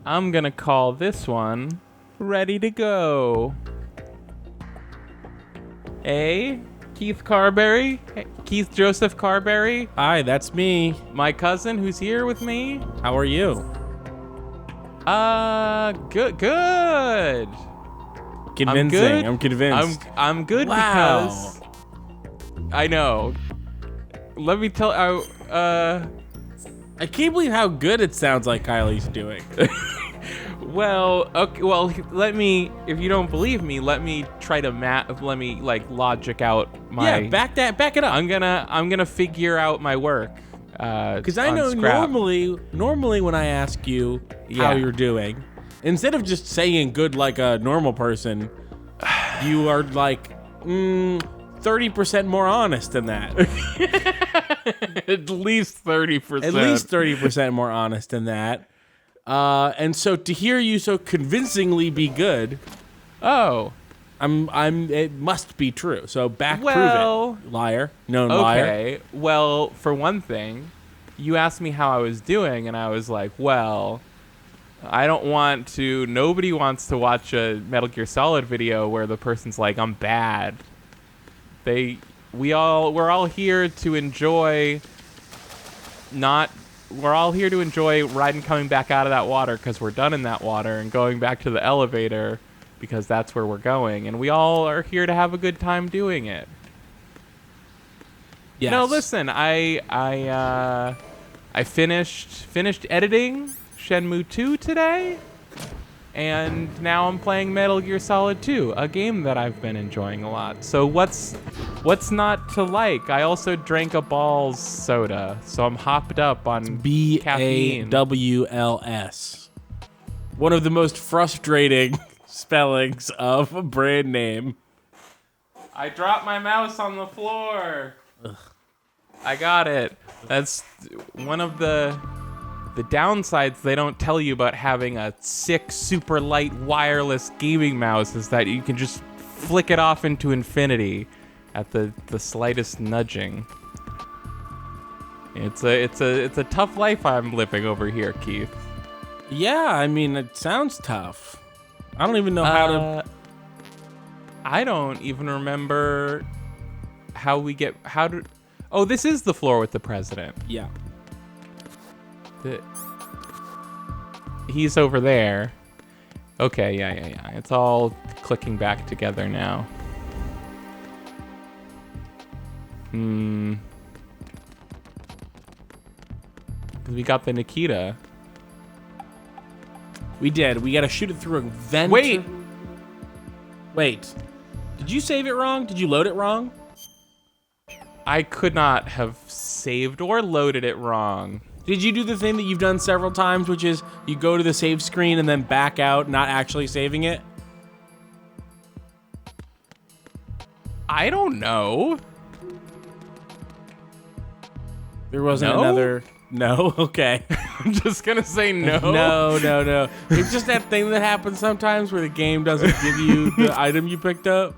I'm gonna call this one Ready to Go. Keith Carberry? Keith Joseph Carberry? Hi, that's me. My cousin who's here with me? How are you? Good. Convincing. I'm convinced. I'm good Wow. because I know. Let me tell I can't believe how good it sounds like Kylie's doing. Well, okay, well, let me, if you don't believe me, let me try to logic out my... Yeah, back it up. I'm gonna figure out my work. Because I know Scrap. normally when I ask you how you're doing, instead of just saying good like a normal person, you are like 30% more honest than that. At least 30%. At least 30% more honest than that. And so to hear you so convincingly be good, it must be true. So prove it, liar, known liar. Okay. Well, for one thing, you asked me how I was doing, and I was like, well, I don't want to. Nobody wants to watch a Metal Gear Solid video where the person's like, I'm bad. We're all here to enjoy. We're all here to enjoy riding coming back out of that water because we're done in that water and going back to the elevator because that's where we're going. And we all are here to have a good time doing it. Yes. No, listen, I finished editing Shenmue 2 today. And now I'm playing Metal Gear Solid 2, a game that I've been enjoying a lot. So what's not to like? I also drank a Balls soda, so I'm hopped up on caffeine. BAWLS. One of the most frustrating spellings of a brand name. I dropped my mouse on the floor. Ugh. I got it. That's one of the downsides they don't tell you about having a sick, super light wireless gaming mouse is that you can just flick it off into infinity at the slightest nudging. It's a tough life I'm living over here, Keith. Yeah, I mean, it sounds tough. I don't even know how to... I don't even remember Oh, this is the floor with the president. Yeah. He's over there. Okay, yeah. It's all clicking back together now. We got the Nikita. We did. We gotta shoot it through a vent. Wait. Did you save it wrong? Did you load it wrong? I could not have saved or loaded it wrong. Did you do the thing that you've done several times, which is you go to the save screen and then back out, not actually saving it? I don't know. There wasn't No? another... No? Okay. I'm just gonna say no. No. It's just that thing that happens sometimes where the game doesn't give you the item you picked up.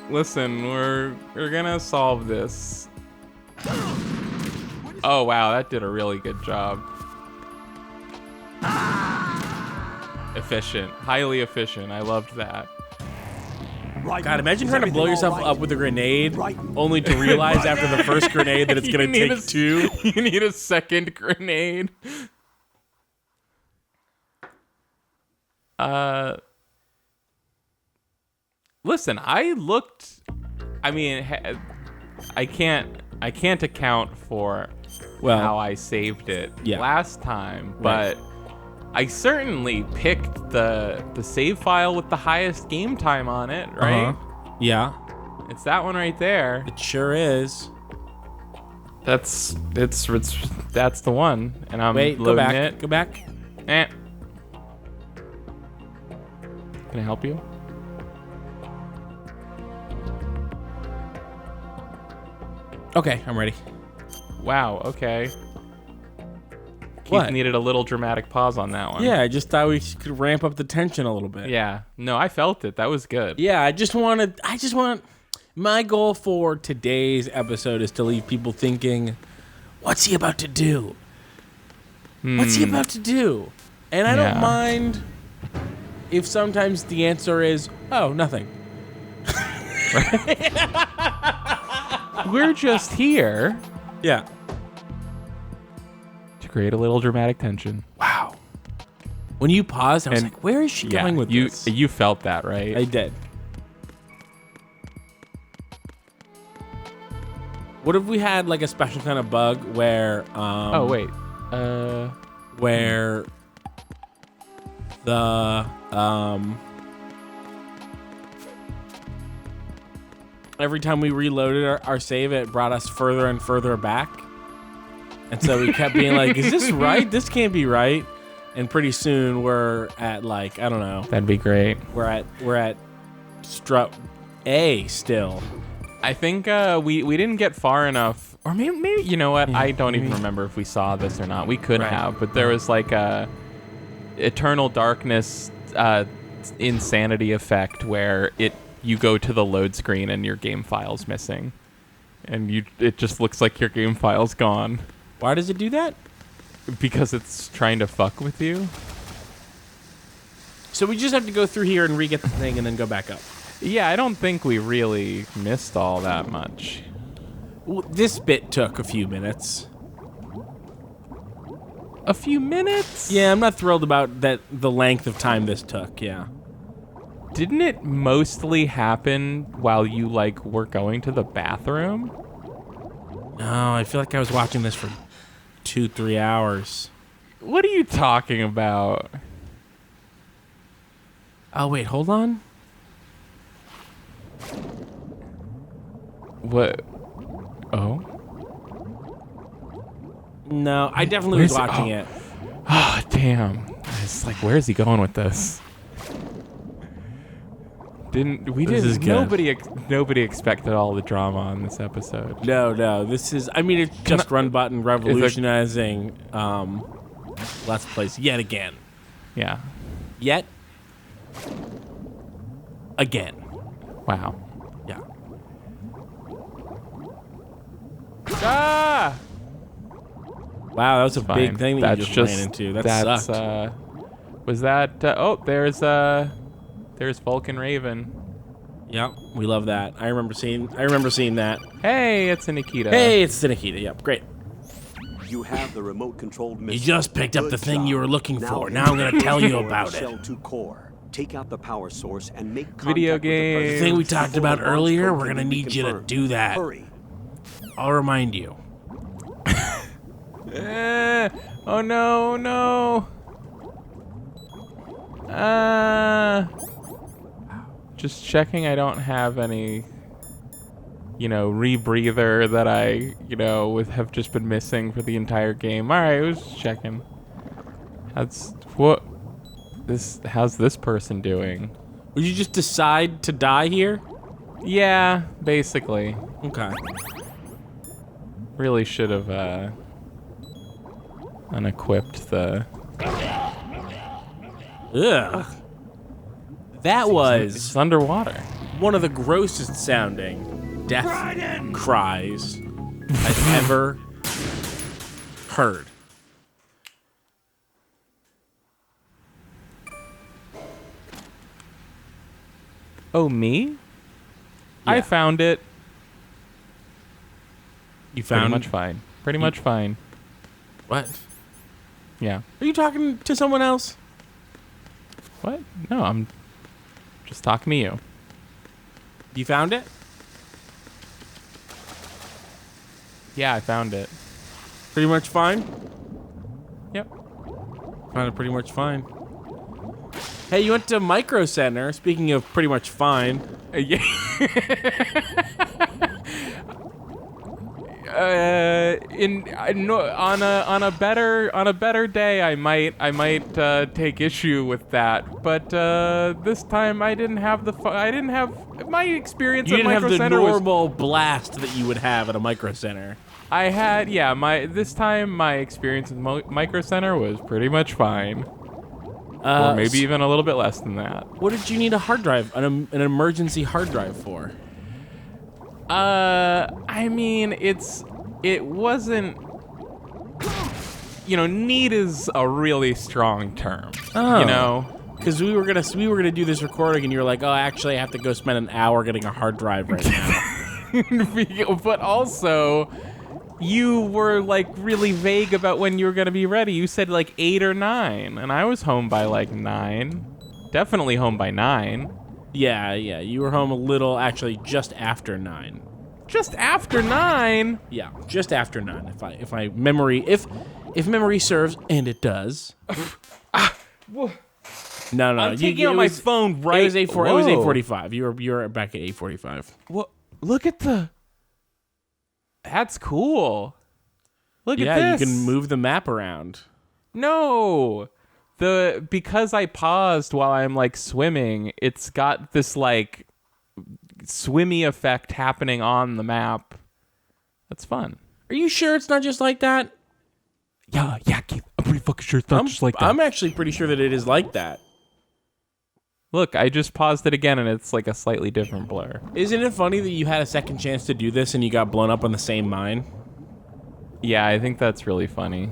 Listen, we're gonna solve this. Oh wow, that did a really good job. Efficient, highly efficient. I loved that. God, imagine trying to blow yourself up with a grenade, only to realize after the first grenade that it's gonna take two. You need a second grenade. Listen, I mean, I can't account for how I saved it last time, but I certainly picked the save file with the highest game time on it, right? Yeah. It's that one right there. It sure is. That's the one, and I'm loading it. Go back. Can I help you? Okay, I'm ready. Wow, okay. What? Keith needed a little dramatic pause on that one. Yeah, I just thought we could ramp up the tension a little bit. Yeah. No, I felt it. That was good. Yeah, I just want my goal for today's episode is to leave people thinking, what's he about to do? What's he about to do? And I don't Yeah. mind if sometimes the answer is, oh, nothing. We're just here Yeah. to create a little dramatic tension. Wow. When you paused, I was And- like, where is she going with you this? you felt that, right? I did. What if we had like a special kind of bug where oh wait. where the every time we reloaded our save, it brought us further and further back, and so we kept being like, is this right? This can't be right. And pretty soon we're at like, I don't know, That'd be great. we're at strut A still. I think we didn't get far enough, or maybe you know what? I don't even remember if we saw this or not. We could Right. have, but there was like a Eternal Darkness insanity effect where you go to the load screen and your game file's missing, and it just looks like your game file's gone Why does it do that? because it's trying to fuck with you. So we just have to go through here and re-get the thing and then go back up. Yeah, I don't think we really missed all that much. Well, this bit took a few minutes. A few minutes? Yeah, I'm not thrilled about the length of time this took, yeah. Didn't it mostly happen while you were going to the bathroom? No, I feel like I was watching this for 2-3 hours. What are you talking about? Oh, wait, hold on. What? Oh? No, I definitely was Where's- watching oh. it. Oh, damn. It's like, where's he going with this? This is good. Nobody expected all the drama on this episode. No, this is, I mean, it's just Run Button revolutionizing Let's Plays yet again. Yeah. Yet again. Wow. Yeah. Ah! Wow, that was a Fine. big thing that That's you just ran into. That sucked. Was that? Oh, there's Vulcan Raven. Yep, we love that. I remember seeing that. Hey, it's a Nikita. Hey, it's Nikita. Yep, great. You have the remote controlled missile. You just picked up Good the thing job. you were looking for. Now I'm gonna tell you about Shell it. 2 core. Take out the power source and make contact Video with the game. president The thing we before talked the about launch earlier, code we're can gonna be need you to confirmed. do that. Hurry. I'll remind you. Oh no. Just checking I don't have any, rebreather that I, have just been missing for the entire game. All right, I was just checking. How's this person doing? Would you just decide to die here? Yeah, basically. Okay. Really should have unequipped the. Ugh. That was It's underwater. one of the grossest sounding death cries I've ever heard. Oh, me? I Yeah. found it. You Pretty found much fine. Pretty much fine. what? Yeah. Are you talking to someone else? What? No, I'm just talking to you. You found it? Yeah, I found it. Pretty much fine? Yep. Found it pretty much fine. Hey, you went to Micro Center. Speaking of pretty much fine. Yeah. On a better day, I might take issue with that. But this time, I didn't have my experience You at didn't have Micro the Center was. normal blast that you would have at a Micro Center. I had this time my experience with Micro Center was pretty much fine. Or maybe even a little bit less than that. What did you need a hard drive, an emergency hard drive for? I mean, it wasn't. need is a really strong term. Oh. Because we were gonna do this recording, and you were like, "Oh, actually, I have to go spend an hour getting a hard drive right now." But also, you were like really vague about when you were gonna be ready. You said like 8 or 9, and I was home by like 9. Definitely home by 9. Yeah, you were home a little, actually, just after 9. Just after 9? Yeah, just after 9. If memory serves, and it does. No. I'm taking out my phone right. It was 8:45. You were back at 8:45. What? Look at the. That's cool. Look at this. Yeah, you can move the map around. No. Because I paused while I'm like swimming, it's got this like swimmy effect happening on the map. That's fun. Are you sure it's not just like that? Yeah, Keith. I'm pretty fucking sure it's not just like that. I'm actually pretty sure that it is like that. Look, I just paused it again and it's like a slightly different blur. Isn't it funny that you had a second chance to do this and you got blown up on the same mine? Yeah, I think that's really funny.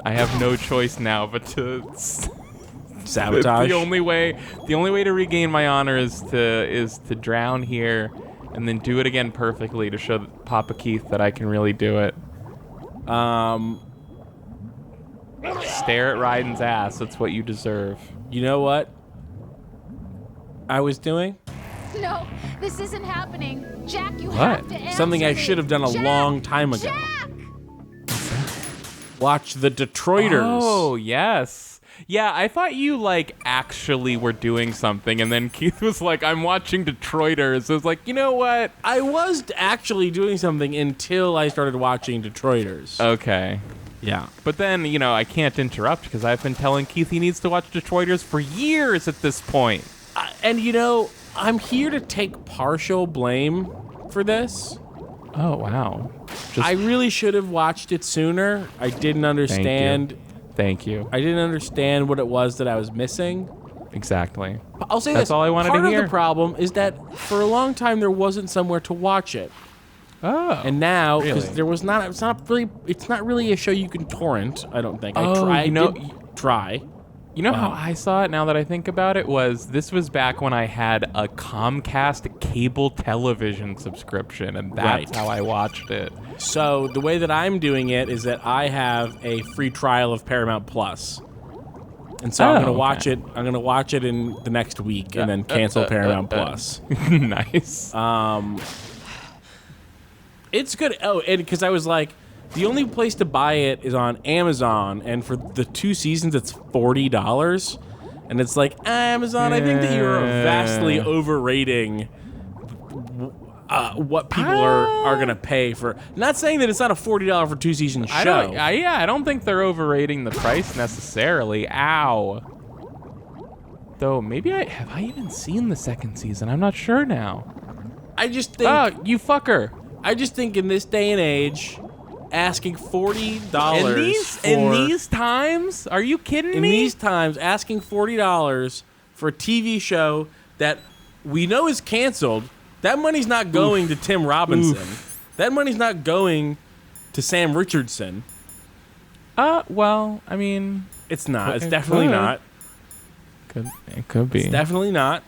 I have no choice now but to sabotage. The only way to regain my honor is to drown here and then do it again perfectly to show Papa Keith that I can really do it. Stare at Ryden's ass. That's what you deserve. You know what I was doing? No, this isn't happening. Jack, you What? have to answer Something I me. should have done a Jack! long time ago. Jack! Watch the Detroiters. Oh, yes. Yeah, I thought you, like, actually were doing something, and then Keith was like, I'm watching Detroiters. I was like, you know what? I was actually doing something until I started watching Detroiters. Okay. Yeah. But then, I can't interrupt because I've been telling Keith he needs to watch Detroiters for years at this point. And, I'm here to take partial blame for this. Oh, wow. I really should have watched it sooner. I didn't understand. Thank you. I didn't understand what it was that I was missing. Exactly. I'll say That's this. all I wanted to Part hear. of the problem is that for a long time there wasn't somewhere to watch it. Oh. And now, because really? there was not, it's not really a show you can torrent, I don't think. Oh, I did try. You know how I saw it now that I think about it? This was back when I had a Comcast cable television subscription, and that's Right. how I watched it. So the way that I'm doing it is that I have a free trial of Paramount Plus. And so I'm going to watch it. I'm going to watch it in the next week and then cancel Paramount Plus. Nice. It's good. Oh, and because I was like, the only place to buy it is on Amazon, and for the 2 seasons, it's $40. And it's like, Amazon, I think that you're vastly overrating what people are going to pay for. Not saying that it's not a $40 for 2-season show. I don't think they're overrating the price necessarily. Ow. Though, maybe have I even seen the second season? I'm not sure now. I just think... Oh, you fucker. I just think in this day and age, asking $40 in these times? Are you kidding me? In these times, asking $40 for a TV show that we know is canceled, that money's not going to Tim Robinson. That money's not going to Sam Richardson. Well, I mean... It's not. It's it definitely could. not. It could be. It's definitely not.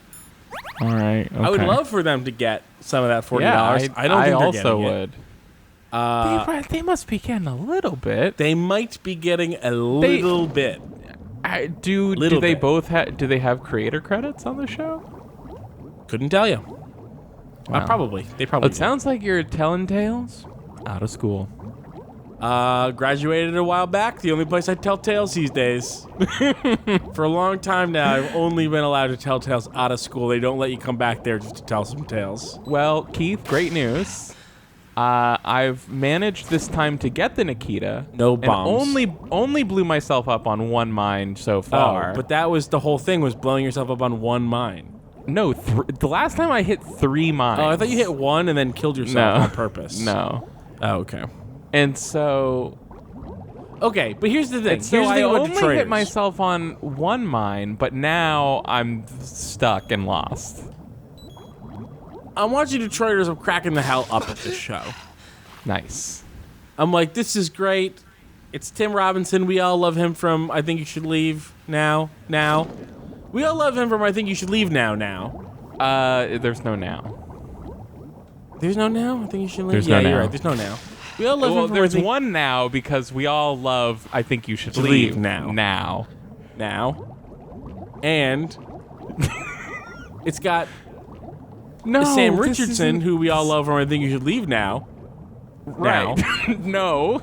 All right, okay. I would love for them to get some of that $40. Yeah, I don't think I they're also getting would. They must be getting a little bit. They might be getting a little bit. Do they both have? Do they have creator credits on the show? Couldn't tell you. Wow. Probably. They probably. It sounds like you're telling tales out of school. Graduated a while back. The only place I tell tales these days. For a long time now, I've only been allowed to tell tales out of school. They don't let you come back there just to tell some tales. Well, Keith, great news. I've managed this time to get the Nikita. No bombs. And only blew myself up on one mine so far. Oh, but that was the whole thing, was blowing yourself up on one mine. No, the last time I hit 3 mines. Oh, I thought you hit one and then killed yourself on purpose. No. Oh, okay. And so... Okay, but here's the thing. So Here's the thing I about only Detroiters. hit myself on 1 mine, but now I'm stuck and lost. I'm watching Detroiters. I'm cracking the hell up at this show. Nice. I'm like, this is great. It's Tim Robinson. We all love him from I Think You Should Leave Now. We all love him from I Think You Should Leave Now. There's no now. There's no now? I Think You Should Leave? There's yeah, no you're now. right. There's no now. We all love him from there's one now because we all love I Think You Should Leave Now. Now. And it's got No, Sam this Richardson, isn't- who we all love from I Think You Should Leave Now. Right. No.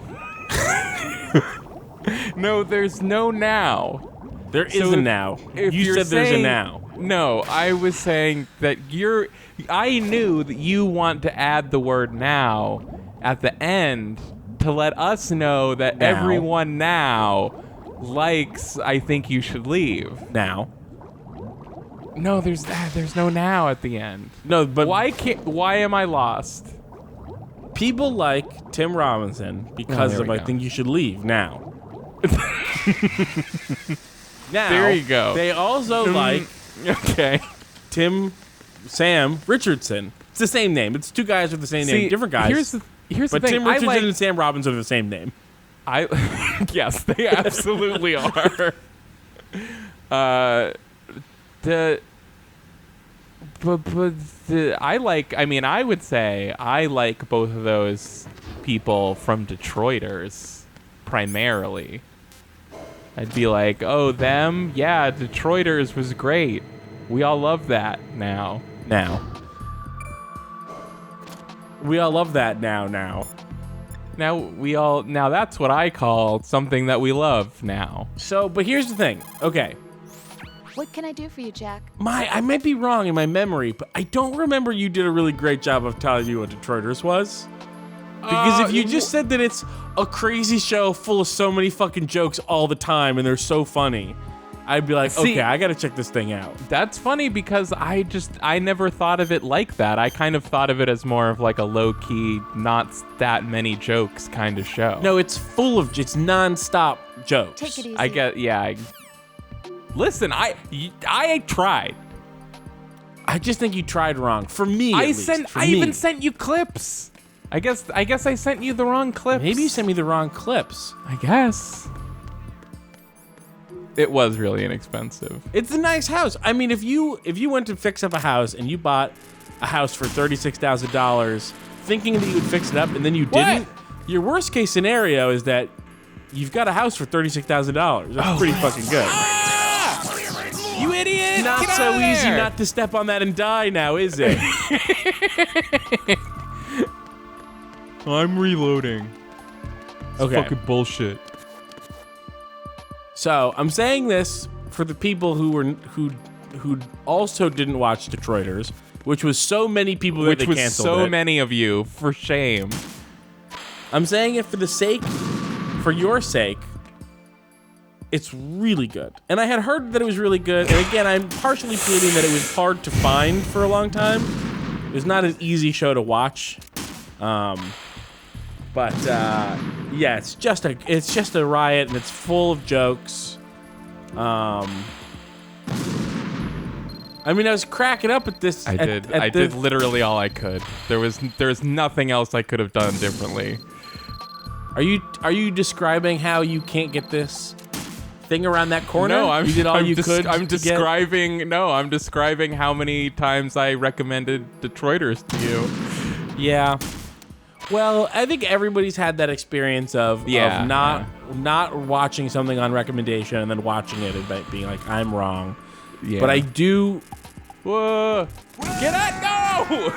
No, there's no now. There is So a now. If You you're said there's a saying- now. No, I was saying that I knew that you want to add the word now at the end to let us know that Now. everyone now likes I Think You Should Leave. Now. No, there's no now at the end. No, but Why am I lost? people like Tim Robinson because there of we I go. Think You Should Leave Now. Now, There you go. They also like Okay. Sam Richardson. It's the same name. It's two guys with the same name, different guys. Here's but the thing. Tim Richardson I like, and Sam Robinson are the same name. yes, they absolutely are. I would say I like both of those people from Detroiters primarily. I'd be like, oh, them? Yeah, Detroiters was great. We all love that now. Now. We all love that now. Now that's what I call something that we love now. So, but here's the thing. Okay. What can I do for you, Jack? I might be wrong in my memory, but I don't remember you did a really great job of telling me what Detroiters was. Because if you just said that it's a crazy show full of so many fucking jokes all the time and they're so funny, I'd be like, See, okay, I gotta check this thing out. That's funny because I never thought of it like that. I kind of thought of it as more of like a low-key, not that many jokes kind of show. No, it's full of, it's non-stop jokes. Take it easy. I get, yeah. Listen, I tried. I just think you tried wrong. For me, at least. For I me. even sent you clips. I guess I sent you the wrong clips. Maybe you sent me the wrong clips. I guess. It was really inexpensive. It's a nice house. I mean, if you went to fix up a house and you bought a house for $36,000 thinking that you would fix it up and then you didn't, your worst case scenario is that you've got a house for $36,000. That's pretty fucking good. You idiot! Not Get so out of there! easy not to step on that and die now, is it? I'm reloading. Okay. Fucking bullshit. So I'm saying this for the people who also didn't watch Detroiters, which was so many people that Which they was canceled so it. many of you, for shame. I'm saying it for your sake. It's really good. And I had heard that it was really good. And again, I'm partially pleading that it was hard to find for a long time. It was not an easy show to watch. But yeah, it's just a riot, and it's full of jokes. I mean, I was cracking up at this. I did literally all I could. There was nothing else I could have done differently. Are you describing how you can't get this thing around that corner? No, you did all you could. I'm describing. No, I'm describing how many times I recommended Detroiters to you. Yeah. Well, I think everybody's had that experience of not watching something on recommendation and then watching it and being like, I'm wrong. Yeah. But I do. Whoa! Get out! No!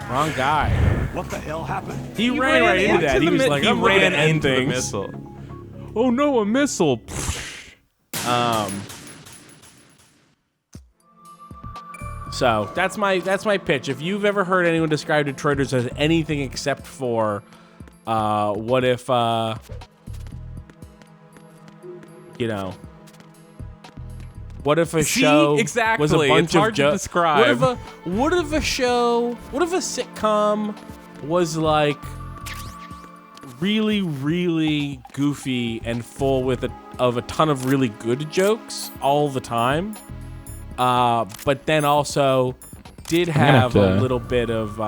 Wrong guy. What the hell happened? He ran right into that. He was like, I'm ran looking at into the things. missile. Oh no, a missile! So that's my pitch. If you've ever heard anyone describe Detroiters as anything except for, what if, what if a show exactly. was a bunch It's hard of to jokes? describe. What if a sitcom was like really, really goofy and full of a ton of really good jokes all the time? But then also did have a little bit of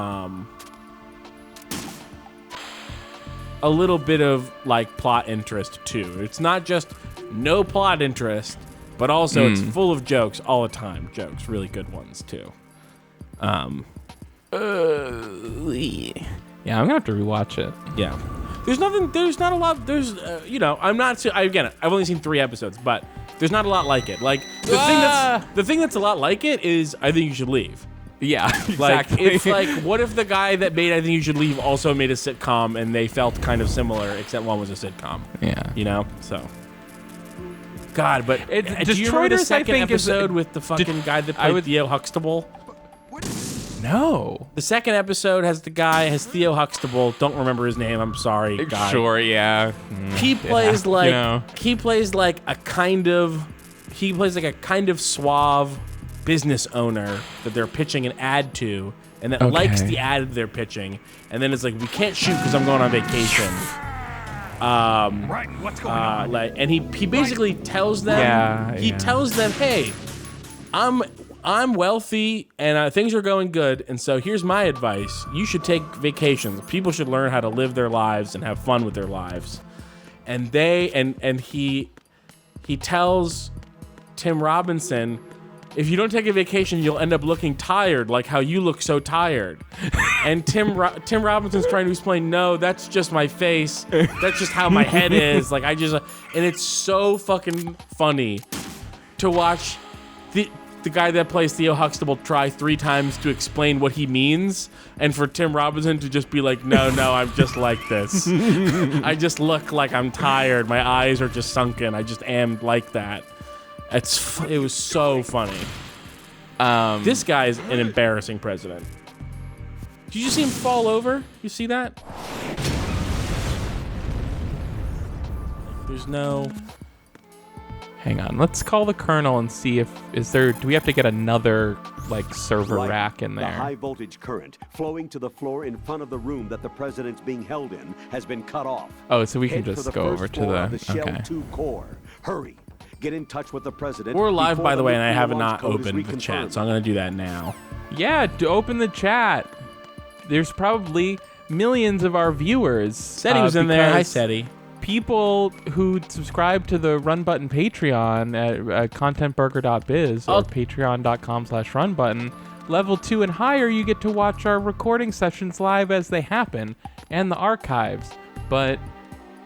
a little bit of like plot interest too. It's not just no plot interest, but also it's full of jokes all the time. Jokes, really good ones too. Yeah, I'm gonna have to rewatch it. Yeah. There's not a lot, I've only seen 3 episodes, but there's not a lot like it. Like, the thing that's a lot like it is I Think You Should Leave. Yeah, Like, exactly. it's like, what if the guy that made I Think You Should Leave also made a sitcom and they felt kind of similar, except one was a sitcom? Yeah. You know? So. God, but do you remember the Detroiters, I second think, is episode with the fucking guy that played Theo Huxtable? No. The second episode has Theo Huxtable. Don't remember his name. I'm sorry, guy. Sure, yeah. He plays like a kind of suave business owner that they're pitching an ad to, and that likes the ad they're pitching, and then it's like, we can't shoot because I'm going on vacation. Right, what's going on? And he basically tells them, tells them, hey, I'm wealthy and things are going good, and so here's my advice: you should take vacations. People should learn how to live their lives and have fun with their lives. And he tells Tim Robinson, if you don't take a vacation, you'll end up looking tired, like how you look so tired. And Tim Robinson's trying to explain, no, that's just my face. That's just how my head is. Like, and it's so fucking funny to watch the guy that plays Theo Huxtable try 3 times to explain what he means, and for Tim Robinson to just be like, no, I'm just like this. I just look like I'm tired. My eyes are just sunken. I just am like that. It was so funny. This guy's an embarrassing president. Did you see him fall over? You see that? There's no... Hang on, let's call the colonel and see do we have to get another, like, server rack in there? The high voltage current flowing to the floor in front of the room that the president's being held in has been cut off. Oh, so we can Head for just the go first over to floor of the Shell 2 core. Hurry. Get in touch with the president. We're live, before by the way, and I nuclear have launch not code is opened the chat, reconfirmed. so I'm going to do that now. Yeah, open the chat. There's probably millions of our viewers. Seti was in there. Hi, because Seti. People who subscribe to the Run Button Patreon at contentburger.biz or patreon.com/runbutton, level 2 and higher, you get to watch our recording sessions live as they happen and the archives. But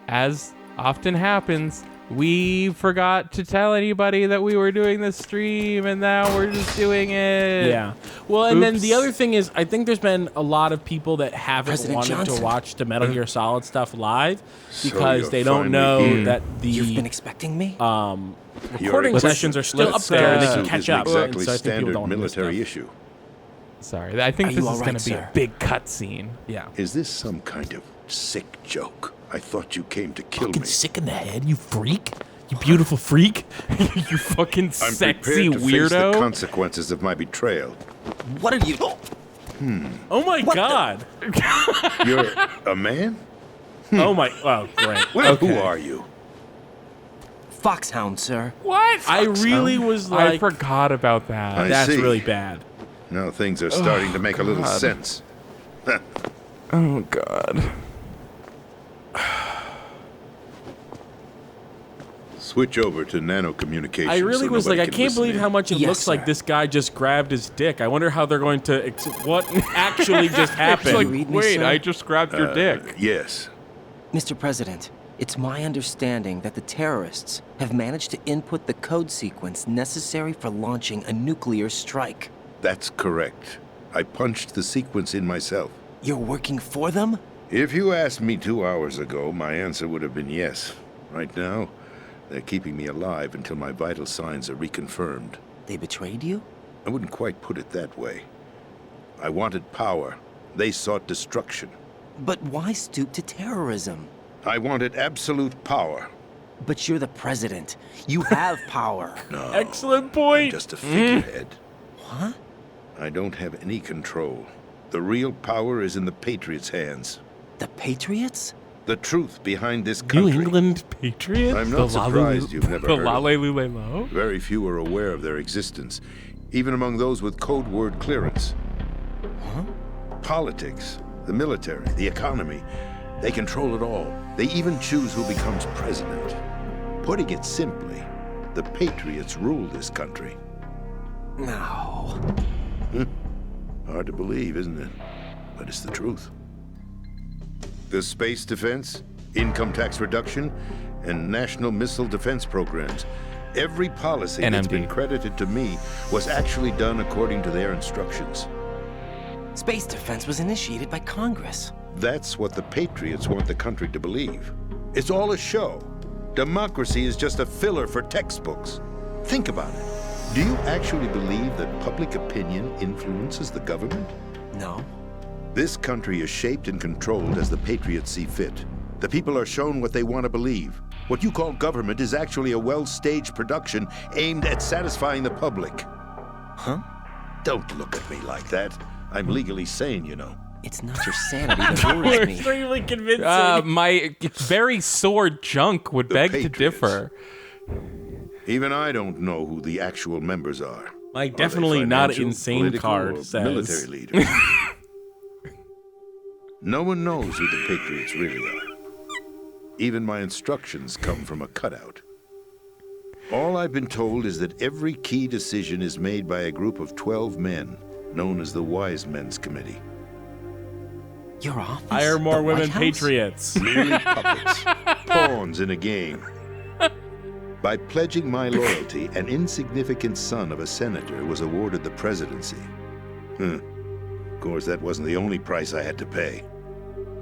as often happens, we forgot to tell anybody that we were doing this stream, and now we're just doing it. Yeah. Well, and then Oops. the other thing is, I think there's been a lot of people that haven't President wanted Johnson. to watch the Metal Gear Solid stuff live So because you're they don't finally know here. that You've been the expecting me? recording sessions are still up there and they can Suit catch is up. an And exactly so I think people standard don't want to miss military stuff. issue. Sorry, I think Are this you is all going right, to be sir? a big cutscene. Yeah. Is this some kind of sick joke? I thought you came to kill Fucking me. sick in the head, you freak. You beautiful freak. You fucking I'm sexy prepared to face the weirdo. consequences of my betrayal. What are you... Oh my God. You're a man? Oh my. Oh, great. Well, who are you? Foxhound, sir. What? I really was I like, forgot about that. I that's see. really bad. Now things are starting to make a little sense. Oh, God. Switch over to nanocommunications. I really so was like, I nobody can can't listen believe in. how much it Yes, looks like sir. this guy just grabbed his dick. I wonder how they're going to, what actually just happened. It's like, read me, wait, sir? I just grabbed your dick. Yes. Mr. President, it's my understanding that the terrorists have managed to input the code sequence necessary for launching a nuclear strike. That's correct. I punched the sequence in myself. You're working for them? If you asked me 2 hours ago, my answer would have been yes. Right now, they're keeping me alive until my vital signs are reconfirmed. They betrayed you? I wouldn't quite put it that way. I wanted power. They sought destruction. But why stoop to terrorism? I wanted absolute power. But you're the president. You have power. No, Excellent I'm point. just a figurehead. What? I don't have any control. The real power is in the Patriots' hands. The Patriots? The truth behind this New country. England Patriots? I'm not surprised you've never The heard of them. Lalelulelo? Very few are aware of their existence, even among those with code word clearance. Politics, the military, the economy, They control it all. They even choose who becomes president. Putting it simply, the Patriots rule this country. No. Hard to believe, isn't it? But it's the truth. The space defense, income tax reduction, and national missile defense programs. Every policy that's been credited to me was actually done according to their instructions. Space defense was initiated by Congress. That's what the Patriots want the country to believe. It's all a show. Democracy is just a filler for textbooks. Think about it. Do you actually believe that public opinion influences the government? No. This country is shaped and controlled as the Patriots see fit. The people are shown what they want to believe. What you call government is actually a well-staged production aimed at satisfying the public. Huh? Don't look at me like that. I'm legally sane, you know. It's not your sanity that worries me. Extremely convincing. My very sore junk would beg to differ. Even I don't know who the actual members are. Like, Are definitely they not financial, insane political, card or says. military leaders. No one knows who the Patriots really are. Even my instructions come from a cutout. All I've been told is that every key decision is made by a group of 12 men, known as the Wise Men's Committee. Your office? Hire more The women White House? patriots. Merely puppets, pawns in a game. By pledging my loyalty, an insignificant son of a senator was awarded the presidency. Of course, that wasn't the only price I had to pay.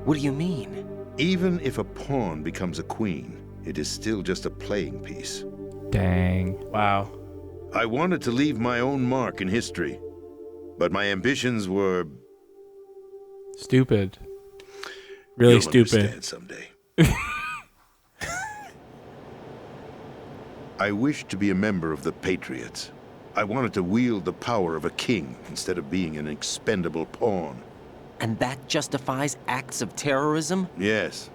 What do you mean? Even if a pawn becomes a queen, it is still just a playing piece. Dang. Wow. I wanted to leave my own mark in history, but my ambitions were... Stupid. Really You'll stupid. understand someday. I wished to be a member of the Patriots. I wanted to wield the power of a king instead of being an expendable pawn. And that justifies acts of terrorism? Yes,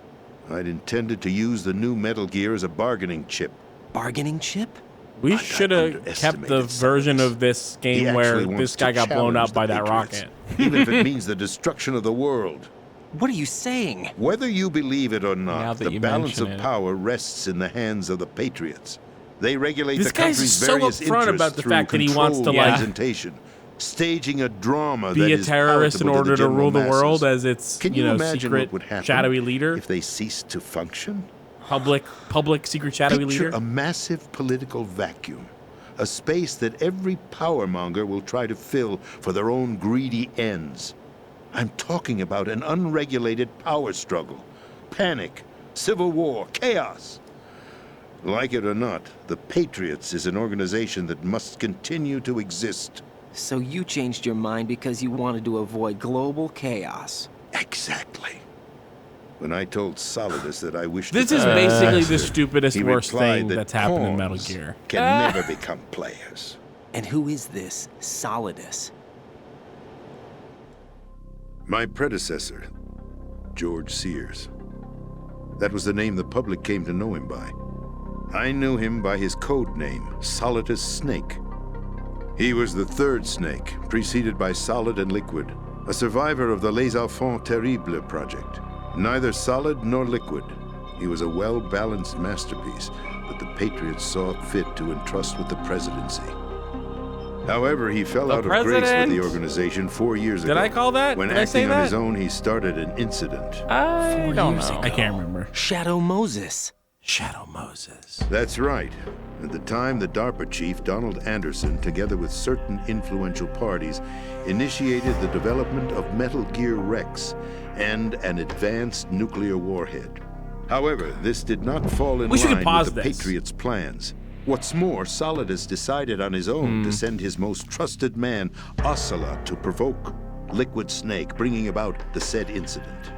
I'd intended to use the new Metal Gear as a bargaining chip. Bargaining chip? We I should have kept underestimated the version Samus. of this He game where actually wants this to guy got blown challenge up by the that Patriots, rocket. even if it means the destruction of the world. What are you saying? Whether you believe it or Now not, that the you balance of mention it. power rests in the hands of the Patriots. They regulate This the guy's country's so various upfront interests about the through fact that he wants to, controlled like, presentation, staging a drama Be that a is terrorist in palatable order to general rule the masses. world as its, Can you you know, imagine secret what would happen shadowy leader? if they ceased to function? Public secret shadowy Picture leader? a massive political vacuum, a space that every powermonger will try to fill for their own greedy ends. I'm talking about an unregulated power struggle, panic, civil war, chaos. Like it or not, the Patriots is an organization that must continue to exist. So you changed your mind because you wanted to avoid global chaos. Exactly. When I told Solidus that I wished This to is become basically the master, stupidest, he worst replied thing that that's happened in Metal pawns Gear. can never become players. And who is this Solidus? My predecessor, George Sears. That was the name the public came to know him by. I knew him by his code name, Solidus Snake. He was the third snake, preceded by Solid and Liquid, a survivor of the Les Enfants Terribles project. Neither solid nor liquid, he was a well-balanced masterpiece that the Patriots saw fit to entrust with the presidency. However, he fell out of grace with president? the organization 4 years ago. Did I call that? When Did I say acting on his that? own, he started an incident. I don't years know. I can't remember. Shadow Moses. Shadow Moses. That's right. At the time, the DARPA chief, Donald Anderson, together with certain influential parties, initiated the development of Metal Gear Rex and an advanced nuclear warhead. However, this did not fall in We should line pause with the this. Patriots' plans. What's more, Solidus decided on his own to send his most trusted man, Ocelot, to provoke Liquid Snake, bringing about the said incident.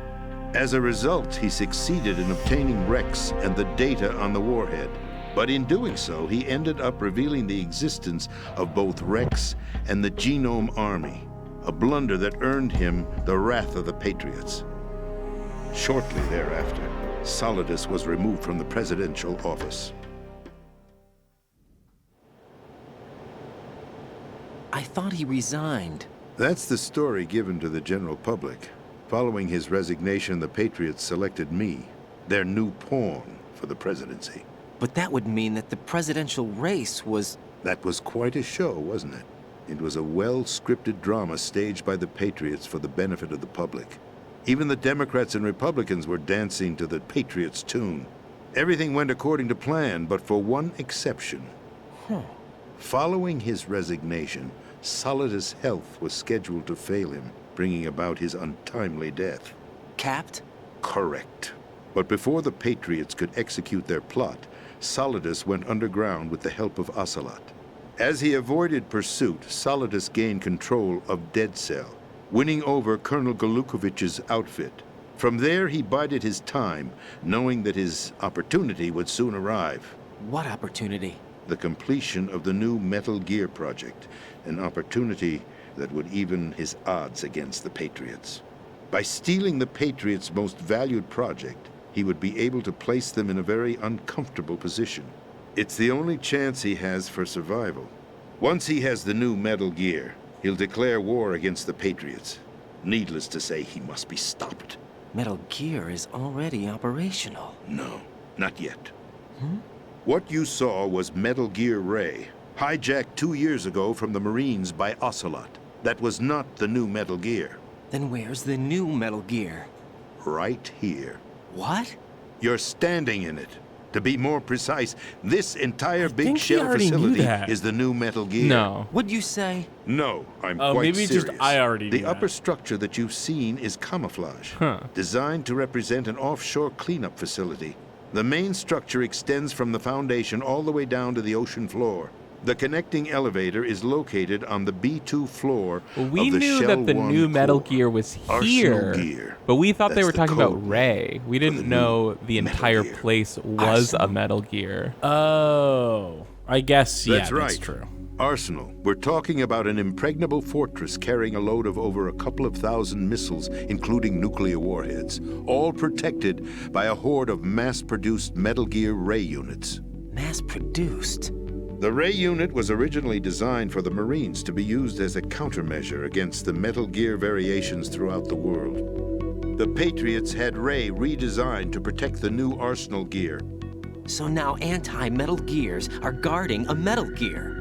As a result, he succeeded in obtaining Rex and the data on the warhead. But in doing so, he ended up revealing the existence of both Rex and the Genome Army, a blunder that earned him the wrath of the Patriots. Shortly thereafter, Solidus was removed from the presidential office. I thought he resigned. That's the story given to the general public. Following his resignation, the Patriots selected me, their new pawn for the presidency. But that would mean that the presidential race was... That was quite a show, wasn't it? It was a well-scripted drama staged by the Patriots for the benefit of the public. Even the Democrats and Republicans were dancing to the Patriots' tune. Everything went according to plan, but for one exception. Following his resignation, Solidus' health was scheduled to fail him, bringing about his untimely death. Capped? Correct. But before the Patriots could execute their plot, Solidus went underground with the help of Ocelot. As he avoided pursuit, Solidus gained control of Dead Cell, winning over Colonel Galukovich's outfit. From there, he bided his time, knowing that his opportunity would soon arrive. What opportunity? The completion of the new Metal Gear project, an opportunity that would even his odds against the Patriots. By stealing the Patriots' most valued project, he would be able to place them in a very uncomfortable position. It's the only chance he has for survival. Once he has the new Metal Gear, he'll declare war against the Patriots. Needless to say, he must be stopped. Metal Gear is already operational. No, not yet. What you saw was Metal Gear Ray, hijacked 2 years ago from the Marines by Ocelot. That was not the new Metal Gear. Then where's the new Metal Gear? Right here. What? You're standing in it. To be more precise, this entire big think he shell already knew facility that. is the new Metal Gear. No. What'd you say? No, I'm Oh, quite maybe serious. just I already The knew upper that. structure that you've seen is camouflage, Huh. designed to represent an offshore cleanup facility. The main structure extends from the foundation all the way down to the ocean floor. The connecting elevator is located on the B2 floor Well, we of the knew Shell that the 1 new Metal core. Gear was Arsenal here, Gear. but we thought they That's were the talking code about Ray. We for the didn't new know the Metal entire Gear. place was a Arsenal. Metal Gear. Oh, I guess, yeah, That's that's right. true. Arsenal. We're talking about an impregnable fortress carrying a load of over a couple of thousand missiles, including nuclear warheads, all protected by a horde of mass-produced Metal Gear Ray units. Mass-produced? The Ray unit was originally designed for the Marines to be used as a countermeasure against the Metal Gear variations throughout the world. The Patriots had Ray redesigned to protect the new Arsenal Gear. So now anti-Metal Gears are guarding a Metal Gear.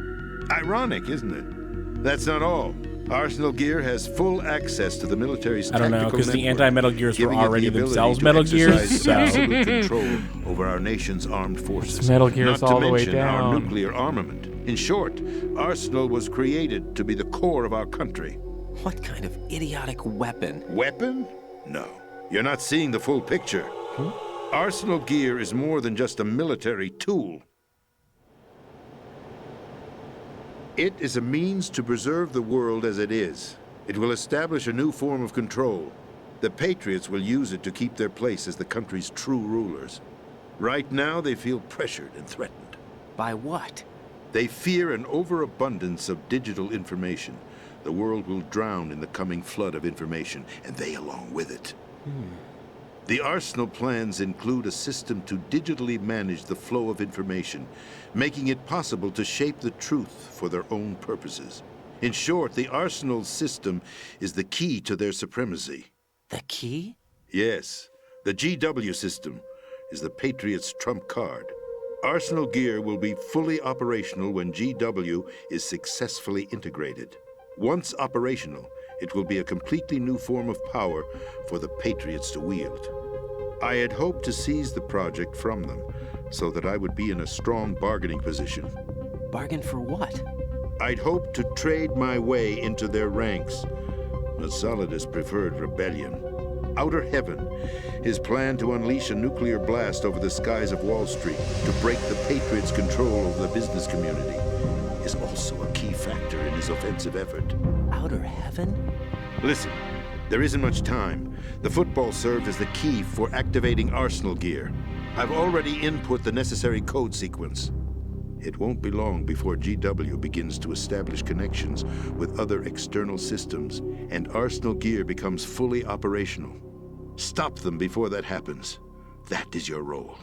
Ironic, isn't it? That's not all. Arsenal Gear has full access to the military's I don't know, tactical 'cause the network, anti-Metal Gears were giving it the already ability themselves to Metal Gears, exercise so- absolute control over our nation's armed forces. Metal Gear's Not to all the way mention our down. nuclear armament. In short, Arsenal was created to be the core of our country. What kind of idiotic weapon? Weapon? No. You're not seeing the full picture. Arsenal Gear is more than just a military tool. It is a means to preserve the world as it is. It will establish a new form of control. The Patriots will use it to keep their place as the country's true rulers. Right now, they feel pressured and threatened. By what? They fear an overabundance of digital information. The world will drown in the coming flood of information, and they along with it. The Arsenal plans include a system to digitally manage the flow of information, making it possible to shape the truth for their own purposes. In short, the Arsenal system is the key to their supremacy. The key? Yes, the GW system is the Patriots' trump card. Arsenal Gear will be fully operational when GW is successfully integrated. Once operational, it will be a completely new form of power for the Patriots to wield. I had hoped to seize the project from them so that I would be in a strong bargaining position. Bargain for what? I'd hoped to trade my way into their ranks, but Solidus preferred rebellion. Outer Heaven, his plan to unleash a nuclear blast over the skies of Wall Street to break the Patriots' control over the business community, is also a key factor in his offensive effort. Outer Heaven? Listen, there isn't much time. The football served as the key for activating Arsenal Gear. I've already input the necessary code sequence. It won't be long before GW begins to establish connections with other external systems, and Arsenal Gear becomes fully operational. Stop them before that happens. That is your role.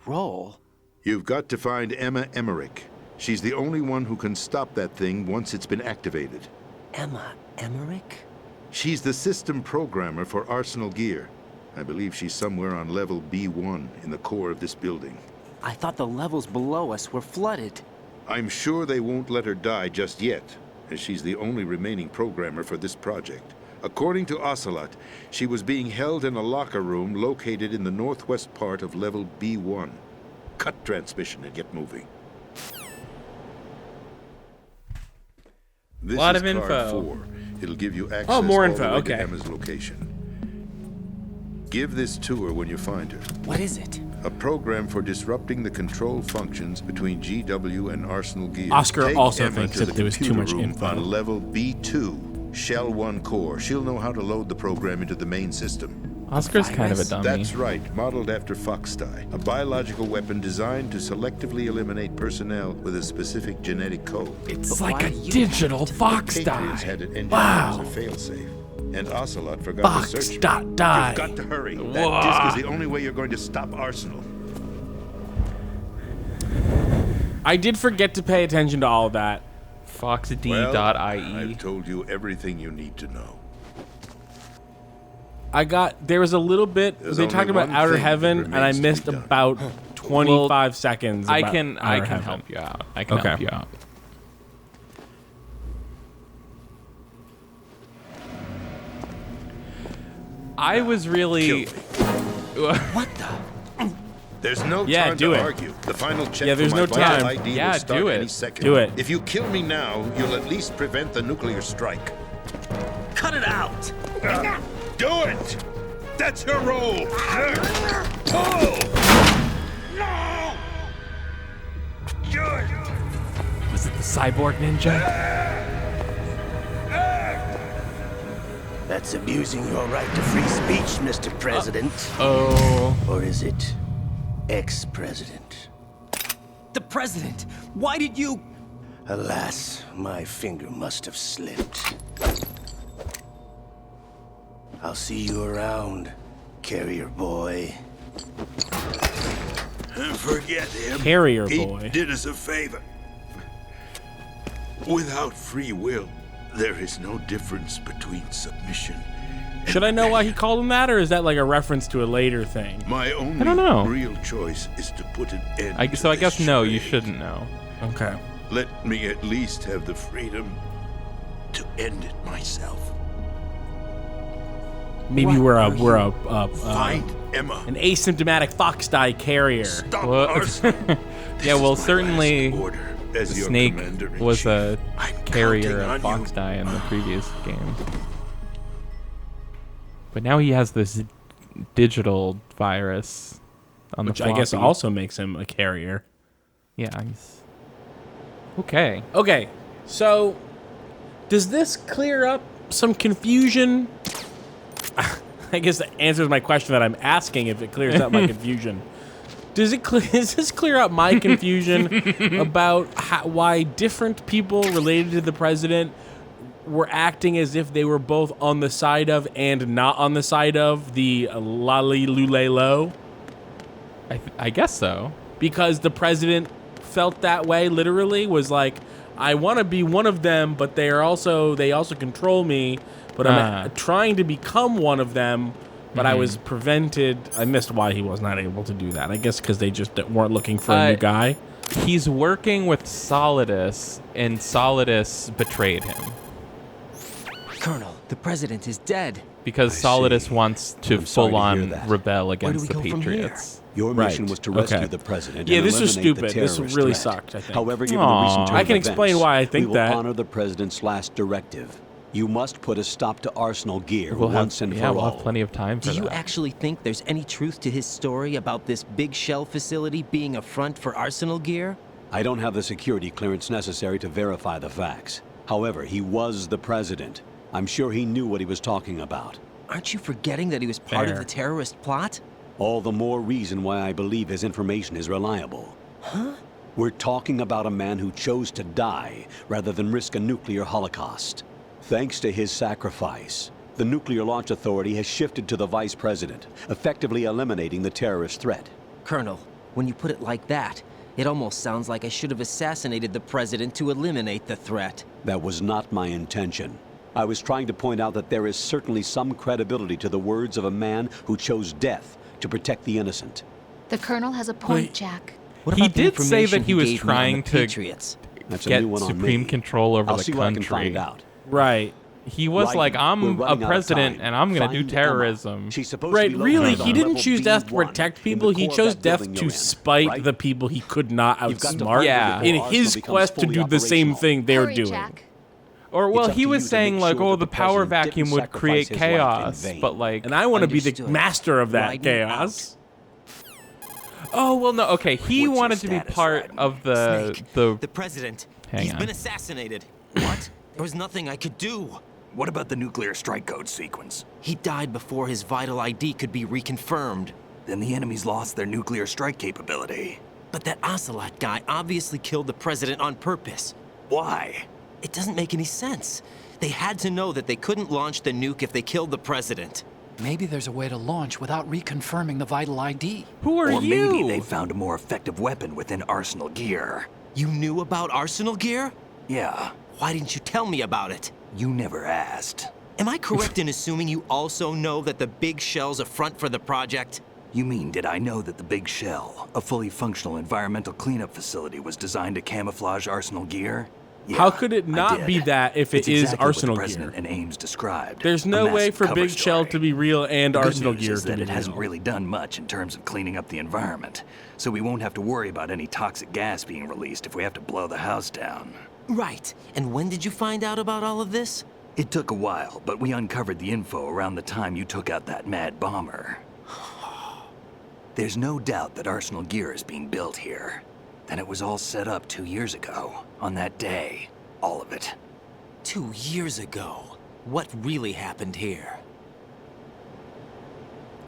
Roll? You've got to find Emma Emmerich. She's the only one who can stop that thing once it's been activated. Emma Emmerich? She's the system programmer for Arsenal Gear. I believe she's somewhere on level B1 in the core of this building. I thought the levels below us were flooded. I'm sure they won't let her die just yet, as she's the only remaining programmer for this project. According to Ocelot, she was being held in a locker room located in the northwest part of level B1. Cut transmission and get moving. This Lot is of info. card 4. It'll give you access more all info, the way okay. to Emma's location. Give this to her when you find her. What is it? A program for disrupting the control functions between GW and Arsenal Gear. Oscar Take also Emma thinks to that the there was too computer much room info. on level B2, Shell 1 core. She'll know how to load the program into the main system. Oscar's kind of a dummy. That's right, modeled after Foxdie, a biological weapon designed to selectively eliminate personnel with a specific genetic code. It's But like why a do you digital Patriots Foxdie. had it engineered Wow. as a failsafe. And Ocelot forgot to search for it. Fox.die. You've got to hurry. That disc is the only way you're going to stop Arsenal. I did forget to pay attention to all of that. Foxd.ie. I've told you everything you need to know. There was a little bit, There's they only talked about one Outer thing that Heaven, and I remains to be missed done. about 25 seconds. I about can Outer Heaven. help you out. I can Okay. help you out. I was really. What the? There's no Yeah, time do to it. argue. The final check Yeah, there's for my no vital time. ID Yeah, will start do it. any second. Do it. If you kill me now, you'll at least prevent the nuclear strike. Cut it out! Do it! That's her role! Pull! No! Good! Was it the cyborg ninja? That's abusing your right to free speech, Mr. President. Oh. Or is it ex-president? The president! Why did you... Alas, my finger must have slipped. I'll see you around, carrier boy. Forget him. Carrier He boy. did us a favor. Without free will, there is no difference between submission. Should I know why he called him that, or is that like a reference to a later thing? My only don't know. real choice is to put an end So I to guess this no, you charade. shouldn't know. Okay. Let me at least have the freedom to end it myself. Maybe we're a Find Emma. an asymptomatic Foxdie carrier. Stop Well, Arsenal. This yeah, well, is my certainly last order as The your snake commander-in-chief. was a I'm carrier counting of on you. Foxdie in the previous game. But now he has this digital virus on Which the I floppy. guess also makes him a carrier. Yeah, he's... Okay. Okay, so does this clear up some confusion? I guess that answers my question that I'm asking if it clears up my confusion. Does this clear up my confusion about why different people related to the president were acting as if they were both on the side of and not on the side of the Lalilulelo? I guess so. Because the president felt that way, literally, was like, I want to be one of them, but they also control me, but I'm trying to become one of them, but I was prevented. I missed why he was not able to do that. I guess because they just weren't looking for a new guy. He's working with Solidus, and Solidus betrayed him. Colonel, the president is dead. Because I Solidus see. wants to I'm sorry to hear full-on that. rebel against the we go from here? Patriots. Your Right. mission was to rescue Okay. the president. Yeah, and this was eliminate the stupid. This terrorist really threat. sucked, I think. However, given Aw. the recent turn I of can explain events, why I think we will that. honor the president's last directive. You must put a stop to Arsenal Gear We'll once have, and yeah, for we'll all. have plenty of time for Do you that. actually think there's any truth to his story about this big shell facility being a front for Arsenal Gear? I don't have the security clearance necessary to verify the facts. However, he was the president. I'm sure he knew what he was talking about. Aren't you forgetting that he was part of Fair. the terrorist plot? All the more reason why I believe his information is reliable. Huh? We're talking about a man who chose to die rather than risk a nuclear holocaust. Thanks to his sacrifice, the Nuclear Launch Authority has shifted to the vice president, effectively eliminating the terrorist threat. Colonel, when you put it like that, it almost sounds like I should have assassinated the president to eliminate the threat. That was not my intention. I was trying to point out that there is certainly some credibility to the words of a man who chose death to protect the innocent. The Colonel has a point, Jack. What He about the did say that information he was gave me on trying the to Patriots? That's a get new one on supreme me. control over I'll the see what I can country. find out. Right. He was Right, like, we're I'm a running out of president time. and I'm going to do Find Emma. terrorism. She's supposed Right, to be really, located he on didn't level choose death to B1 protect in people. the He core of chose that death building to you're in, spite right? the people he could not You've got to outsmart Yeah. hurry in before his Arsenal quest to becomes do fully the same operational. thing they're Hurry, doing. Jack. Or, well, It's up he to was you to saying, make like, sure oh, that the the power president vacuum didn't would create sacrifice his life in chaos. vain. But, like, And I want to be the Understood. master of that Riding chaos. oh, well, no, okay. He What's your wanted to be status, part Riding? of the The president. Hang He's on. been assassinated. What? There was nothing I could do. What about the nuclear strike code sequence? He died before his vital ID could be reconfirmed. Then the enemy's lost their nuclear strike capability. But that Ocelot guy obviously killed the president on purpose. Why? It doesn't make any sense. They had to know that they couldn't launch the nuke if they killed the president. Maybe there's a way to launch without reconfirming the vital ID. Who are Or you? maybe they found a more effective weapon within Arsenal gear. You knew about Arsenal gear? Yeah, Why didn't you tell me about it? you never asked. Am I correct in assuming you also know that the big shell's a front for the project? You mean, did I know that the Big Shell, a fully functional environmental cleanup facility, was designed to camouflage Arsenal gear? Yeah, How could it I not did. be that if it It's is exactly Arsenal what the president gear? and Ames described. There's A no way massive for cover Big Shell story. to be real and The good Arsenal news gear is to that be it hasn't real. really done much in terms of cleaning up the environment, so we won't have to worry about any toxic gas being released if we have to blow the house down. Right. And when did you find out about all of this? It took a while, but we uncovered the info around the time you took out that mad bomber. There's no doubt that Arsenal gear is being built here. Then it was all set up 2 years ago, on that day. All of it. 2 years ago. What really happened here?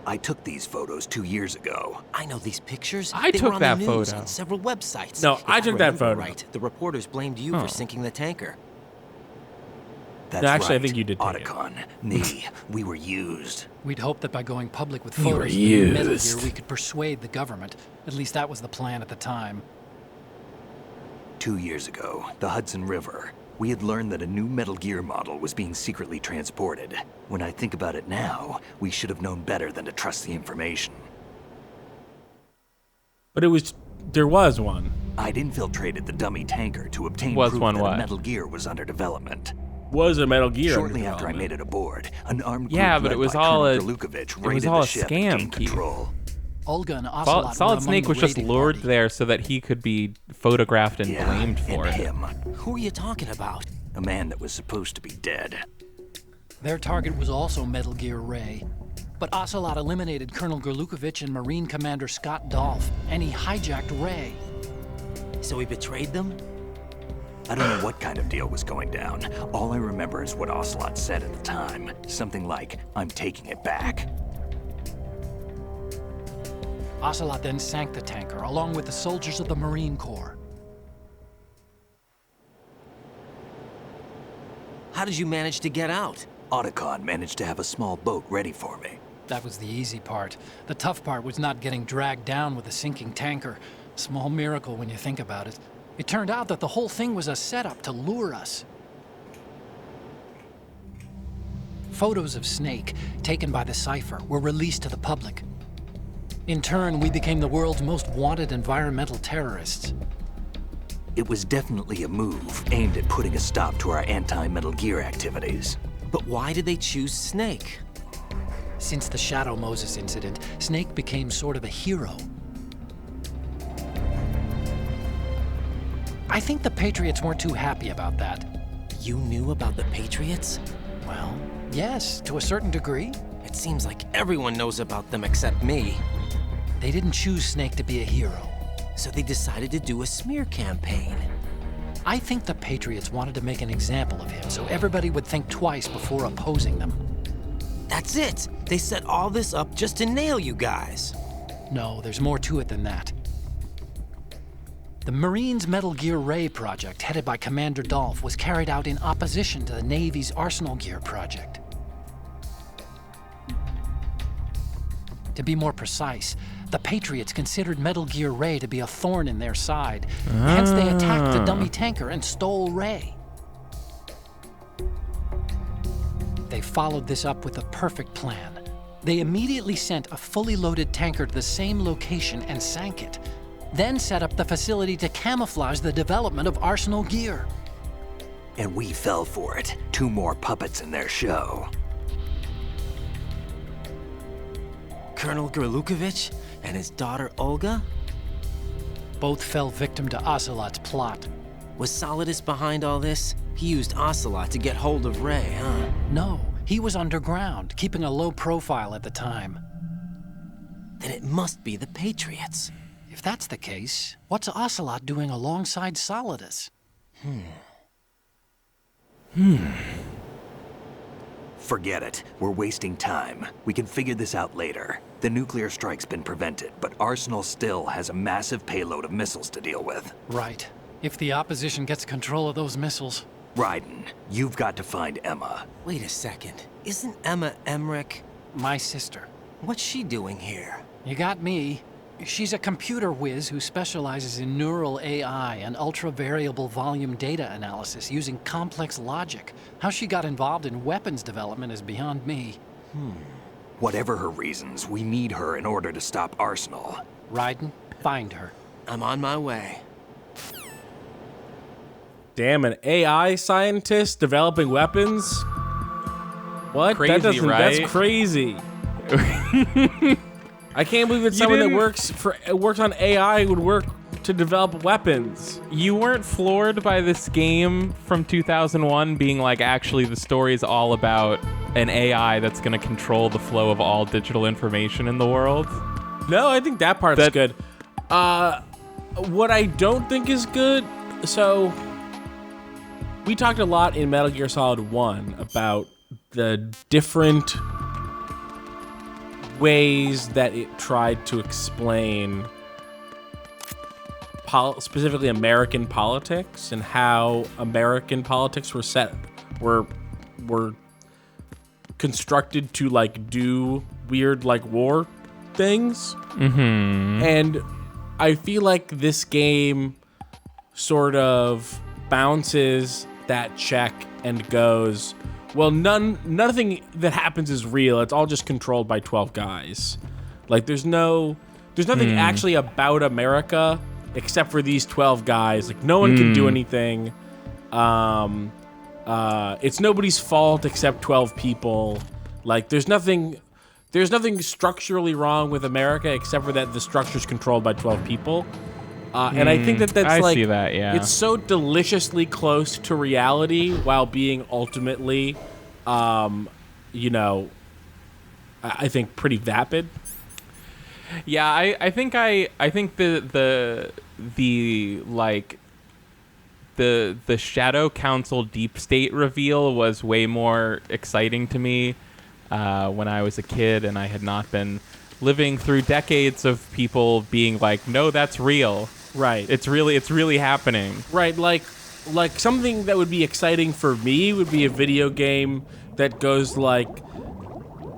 I took these photos 2 years ago. I know these pictures. I They took were on that the news photo. on several websites. No, If I took that remember photo. Right. The reporters blamed you Oh. for sinking the tanker. That's No, actually, I right. think you did take it. Otacon, me, we were used. We'd hoped that by going public with You were photos of the Metal used. Gear, we could persuade the government. At least that was the plan at the time. 2 years ago, the Hudson River, we had learned that a new Metal Gear model was being secretly transported. When I think about it now, we should have known better than to trust the information. But there was one. I'd infiltrated the dummy tanker to obtain Was proof one that what? a Metal Gear was under development. Was a Metal Gear. Shortly under after I development. made it aboard, an armed group Yeah, but led it was by all Colonel a- Galukovich it was raided all the a ship scam, and gained Keith. control. Olga and Ocelot Solid were Snake among was the just raiding lured party. there so that he could be photographed and Yeah, blamed for and it. him, Who are you talking about? a man that was supposed to be dead. Their target was also Metal Gear Ray. But Ocelot eliminated Colonel Galukovich and Marine Commander Scott Dolph, and he hijacked Ray. So he betrayed them? I don't know what kind of deal was going down. All I remember is what Ocelot said at the time. Something like, I'm taking it back. Ocelot then sank the tanker, along with the soldiers of the Marine Corps. How did you manage to get out? Otacon managed to have a small boat ready for me. That was the easy part. The tough part was not getting dragged down with the sinking tanker. Small miracle when you think about it. It turned out that the whole thing was a setup to lure us. Photos of Snake, taken by the Cypher, were released to the public. In turn, we became the world's most wanted environmental terrorists. It was definitely a move aimed at putting a stop to our anti-Metal Gear activities. But why did they choose Snake? Since the Shadow Moses incident, Snake became sort of a hero. I think the Patriots weren't too happy about that. You knew about the Patriots? Well, yes, to a certain degree. It seems like everyone knows about them except me. They didn't choose Snake to be a hero. So they decided to do a smear campaign. I think the Patriots wanted to make an example of him so everybody would think twice before opposing them. That's it! They set all this up just to nail you guys. No, there's more to it than that. The Marines' Metal Gear Ray project, headed by Commander Dolph, was carried out in opposition to the Navy's Arsenal Gear project. To be more precise, the Patriots considered Metal Gear Ray to be a thorn in their side. Hence, they attacked the dummy tanker and stole Ray. followed this up with a perfect plan. They immediately sent a fully loaded tanker to the same location and sank it, then set up the facility to camouflage the development of Arsenal gear. And we fell for it. 2 more puppets in their show. Colonel Gerlukovich and his daughter Olga? Both fell victim to Ocelot's plot. Was Solidus behind all this? He used Ocelot to get hold of Ray, huh? No, he was underground, keeping a low profile at the time. Then it must be the Patriots. If that's the case, what's Ocelot doing alongside Solidus? Forget it. We're wasting time. We can figure this out later. The nuclear strike's been prevented, but Arsenal still has a massive payload of missiles to deal with. Right. If the opposition gets control of those missiles. Raiden, you've got to find Emma. Wait a second. Isn't Emma Emmerich? My sister. What's she doing here? You got me. She's a computer whiz who specializes in neural AI and ultra-variable volume data analysis using complex logic. How she got involved in weapons development is beyond me. Whatever her reasons, we need her in order to stop Arsenal. Raiden, find her. I'm on my way. Damn, an AI scientist developing weapons? What? Crazy, right? That's crazy. I can't believe that someone that works on AI would work to develop weapons. You weren't floored by this game from 2001 being like, actually, the story is all about an AI that's going to control the flow of all digital information in the world? No, I think that part's good. What I don't think is good, so we talked a lot in Metal Gear Solid 1 about the different ways that it tried to explain specifically American politics and how American politics were constructed to like do weird like war things. And I feel like this game sort of bounces that check and goes, well, nothing that happens is real. It's all just controlled by 12 guys. Like there's nothing actually about America except for these 12 guys. Like no one can do anything. It's nobody's fault except 12 people. Like there's nothing structurally wrong with America except for that the structure's controlled by 12 people. And I think that's I like, see that, yeah. It's so deliciously close to reality while being ultimately, I think pretty vapid. Yeah, I think the Shadow Council Deep State reveal was way more exciting to me when I was a kid and I had not been living through decades of people being like, no, that's real. Right. It's really happening. Right, like something that would be exciting for me would be a video game that goes like,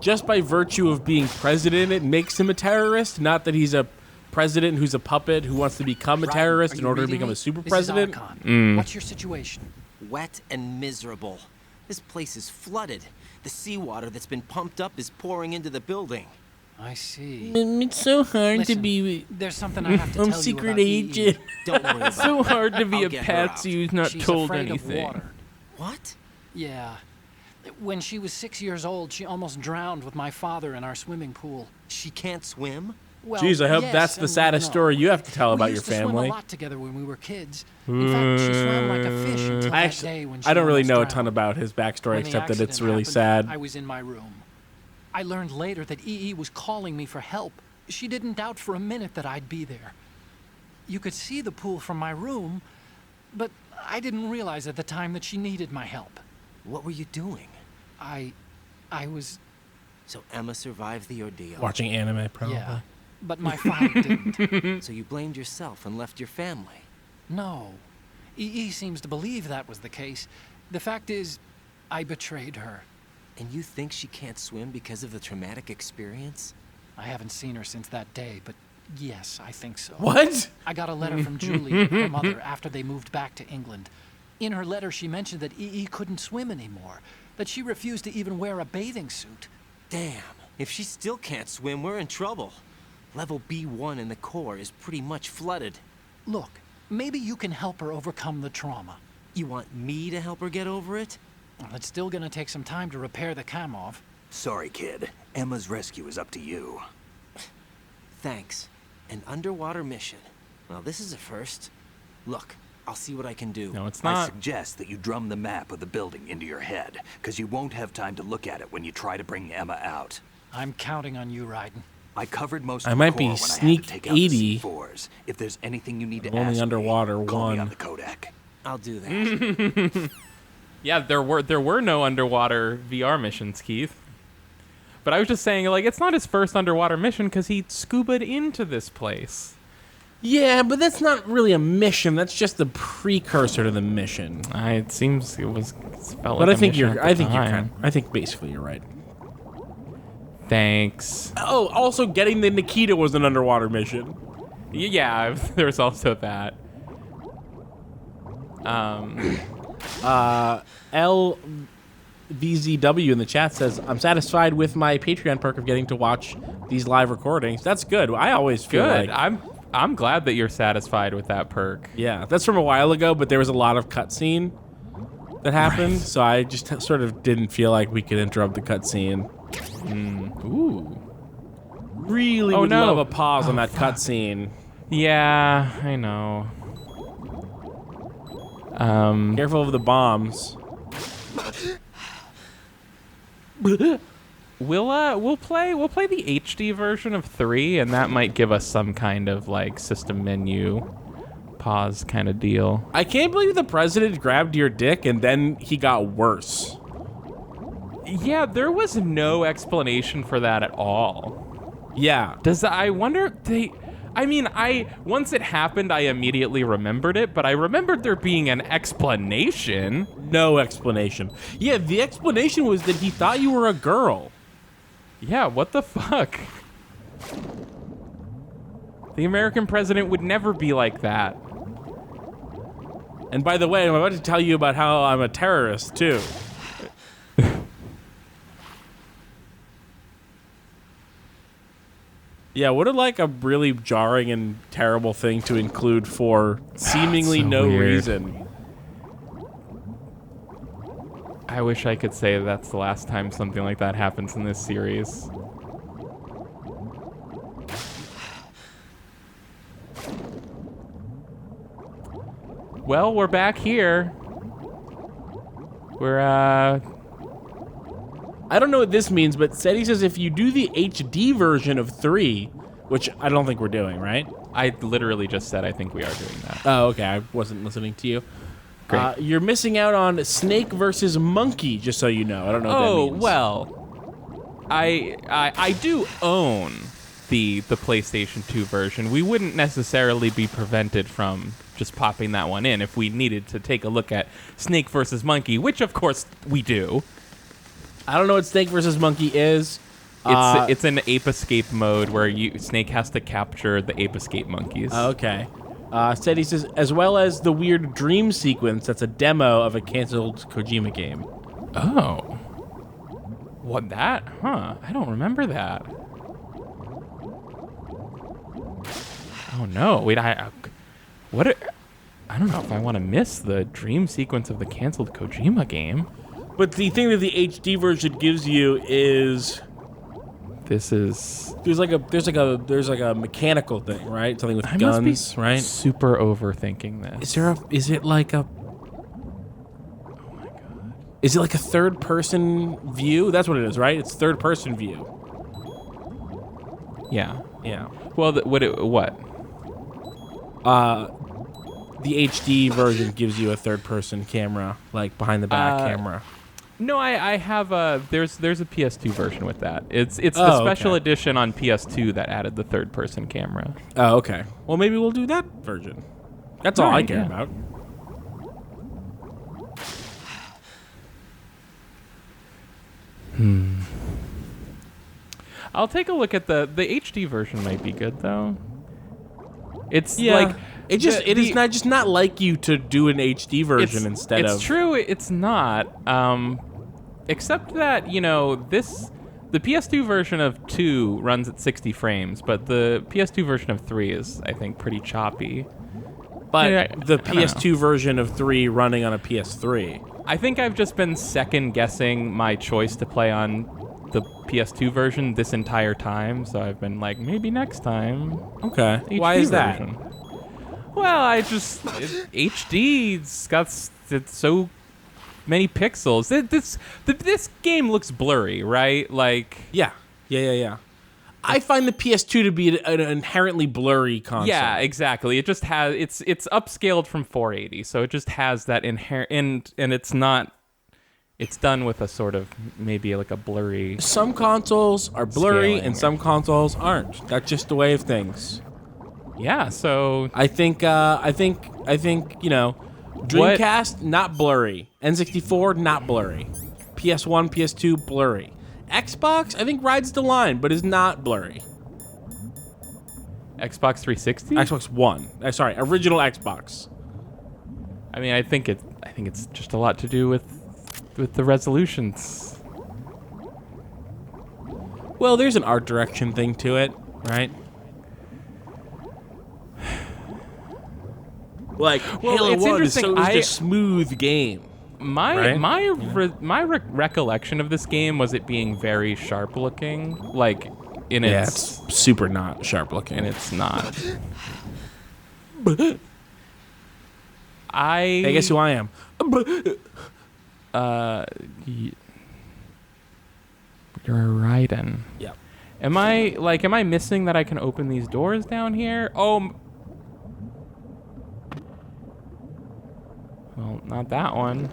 just by virtue of being president, it makes him a terrorist. Not that he's a president who's a puppet who wants to become a terrorist in order to become a super president. What's your situation? Wet and miserable. This place is flooded. The seawater that's been pumped up is pouring into the building. I see. It's so hard Listen, to be. There's something I have to I'm tell secret you about agent. Don't worry about It's so it. hard to be I'll a get her patsy out. who's not She's told afraid anything. Of water. What? Yeah. When she was 6 years old, she almost drowned with my father in our swimming pool. She can't swim? Well, Jeez, I hope yes that's the and saddest no. story you have to tell about we your used to family. swim a lot together when we were kids. In fact, she swam like a fish until that day when she I don't really almost know a drowned. ton about his backstory When the except that it's accident really happened, sad. I was in my room. I learned later that EE was calling me for help. She didn't doubt for a minute that I'd be there. You could see the pool from my room, but I didn't realize at the time that she needed my help. What were you doing? I was... So Emma survived the ordeal. Watching anime, probably. Yeah, but my father didn't. So you blamed yourself and left your family. No. EE seems to believe that was the case. The fact is, I betrayed her. And you think she can't swim because of the traumatic experience? I haven't seen her since that day, but yes, I think so. What? I got a letter from Julie, her mother, after they moved back to England. In her letter, she mentioned that EE couldn't swim anymore. that she refused to even wear a bathing suit. Damn, if she still can't swim, we're in trouble. Level B1 in the core is pretty much flooded. Look, maybe you can help her overcome the trauma. You want me to help her get over it? Well, it's still gonna take some time to repair the Kamov. Sorry, kid. Emma's rescue is up to you. Thanks. An underwater mission. Well, this is a first. Look, I'll see what I can do. No, it's I not. suggest that you drum the map of the building into your head, because you won't have time to look at it when you try to bring Emma out. I'm counting on you, Raiden. I covered most I of might the be core when I had sneak to take out the 80. C4s. If there's anything you need to I'm only ask underwater me, call me 1. on the Kodak. I'll do that. Yeah, there were no underwater VR missions, Keith. But I was just saying, like, it's not his first underwater mission because he scubaed into this place. Yeah, but that's not really a mission. That's just the precursor to the mission. It seems it was. Felt But like I think a you're. mission at I the think you're. time. I think basically you're right. Thanks. Oh, also getting the Nikita was an underwater mission. Yeah, there's also that. LVZW in the chat says, "I'm satisfied with my Patreon perk of getting to watch these live recordings." That's good. I always feel Good. like I'm glad that you're satisfied with that perk. yeah, that's from a while ago, but there was a lot of cutscene that happened, so I just sort of didn't feel like we could interrupt the cutscene. Ooh. Really would love a pause on that cutscene. Yeah, I know. Careful of the bombs. We'll play the HD version of 3, and that might give us some kind of like system menu pause kind of deal. I can't believe the president grabbed your dick and then he got worse. Yeah, there was no explanation for that at all. Yeah. I wonder once it happened, I immediately remembered it, but I remembered there being an explanation. No explanation. Yeah, the explanation was that he thought you were a girl. Yeah, what the fuck? The American president would never be like that. And by the way, I'm about to tell you about how I'm a terrorist, too. Yeah, what a like a really jarring and terrible thing to include for seemingly so no weird. reason. I wish I could say that's the last time something like that happens in this series. Well, we're back here. We're, I don't know what this means, but Seti says if you do the HD version of 3, which I don't think we're doing, right? I literally just said I think we are doing that. Oh, okay. I wasn't listening to you. Great. You're missing out on Snake versus Monkey, just so you know. I don't know what that means. Well, I do own the PlayStation 2 version. We wouldn't necessarily be prevented from just popping that one in if we needed to take a look at Snake versus Monkey, which of course we do. I don't know what Snake versus Monkey is. It's an ape escape mode where Snake has to capture the ape escape monkeys. Okay. Seti says, as well as the weird dream sequence that's a demo of a canceled Kojima game. Oh. What, that? Huh. I don't remember that. Oh, no. Wait, I don't know if I want to miss the dream sequence of the canceled Kojima game. But the thing that the HD version gives you is This is... there's like a mechanical thing, right? Something with guns, must be right? super overthinking this. Is it like a Is it like a third person view? That's what it is, right? It's third person view. Yeah. Yeah. Well, what? The HD version gives you a third person camera, like behind the back camera. No, I have a there's a PS2 version with that. It's the Oh, special okay. edition on PS2 that added the third person camera. Oh, okay. Well, maybe we'll do that version. That's all I Alright, care yeah. about. I'll take a look at the HD version. Might be good though. It's Yeah. like It is not just not like you to do an HD version instead of. It's true. It's not. Except that, the PS2 version of 2 runs at 60 frames, but the PS2 version of 3 is, I think, pretty choppy. But Yeah, the I don't know. PS2 version of 3 running on a PS3. I think I've just been second-guessing my choice to play on the PS2 version this entire time, so I've been like, maybe next time. Okay. HD Why is that? version. Well, HD's got it's so many pixels. This game looks blurry, right? Like, Yeah. I find the PS2 to be an inherently blurry console. yeah, exactly. It just has it's upscaled from 480, so it just has that inherent and it's not. It's done with a sort of maybe like a blurry. Some consoles are blurry Scaling. and some consoles aren't. That's just the way of things. Yeah, so I think Dreamcast not blurry, N64 not blurry, PS1, PS2 blurry. Xbox I think rides the line but is not blurry. Xbox 360. Xbox One, sorry, original Xbox. I mean, I think it's just a lot to do with the resolutions. Well, there's an art direction thing to it, right? Like Halo it's 1 is interesting. just a smooth game. My Right? recollection of this game was it being very sharp looking, like in its, it's super not sharp looking. and it's not. Hey, guess who I am? You're a Raiden. Yeah. Am I missing that I can open these doors down here? Oh. Well, not that one.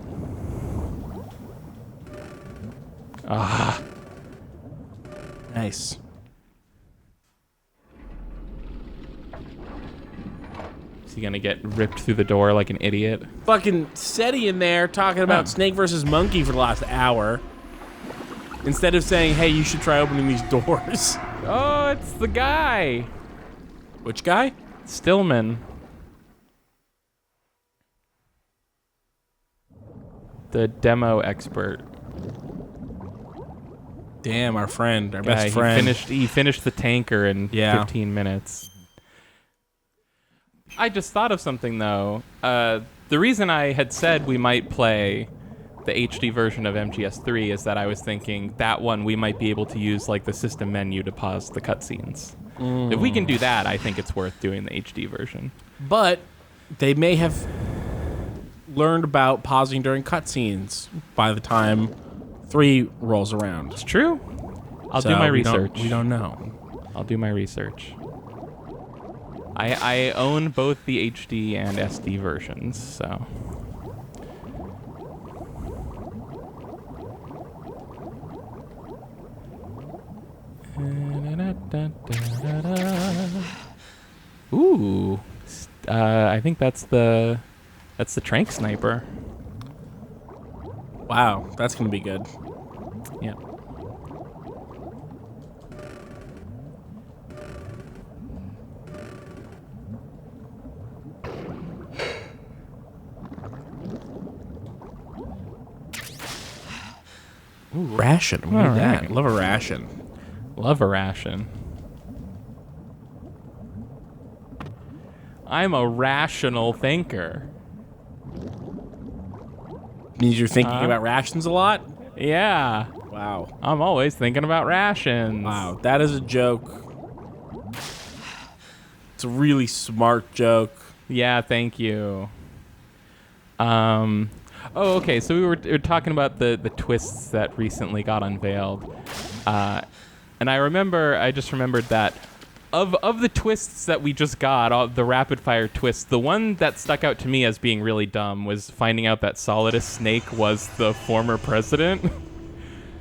Ah. Nice. Is he gonna get ripped through the door like an idiot? Fucking SETI in there talking about Snake versus Monkey for the last hour. Instead of saying, hey, you should try opening these doors. Oh, it's the guy. Which guy? Stillman. The demo expert. Damn, our friend, our Yeah, best friend. He finished the tanker in Yeah. 15 minutes. I just thought of something though. The reason I had said we might play the HD version of MGS3 is that I was thinking that one we might be able to use like the system menu to pause the cutscenes. If we can do that, I think it's worth doing the HD version. But they may have learned about pausing during cutscenes by the time 3 rolls around. It's true. I'll do So my we don't- research. We don't know. I'll do my research. I own both the HD and SD versions, so. Ooh, I think that's the Trank Sniper. Wow, that's gonna be good. Yeah. Ooh, ration. We need All that. right. Love a ration. Love a ration. I'm a rational thinker. Means you're thinking about rations a lot? Yeah. Wow. I'm always thinking about rations. Wow, that is a joke. It's a really smart joke. Yeah, thank you. Oh, okay. So we were talking about the twists that recently got unveiled, and I just remembered that of the twists that we just got, all the rapid fire twists, the one that stuck out to me as being really dumb was finding out that Solidus Snake was the former president.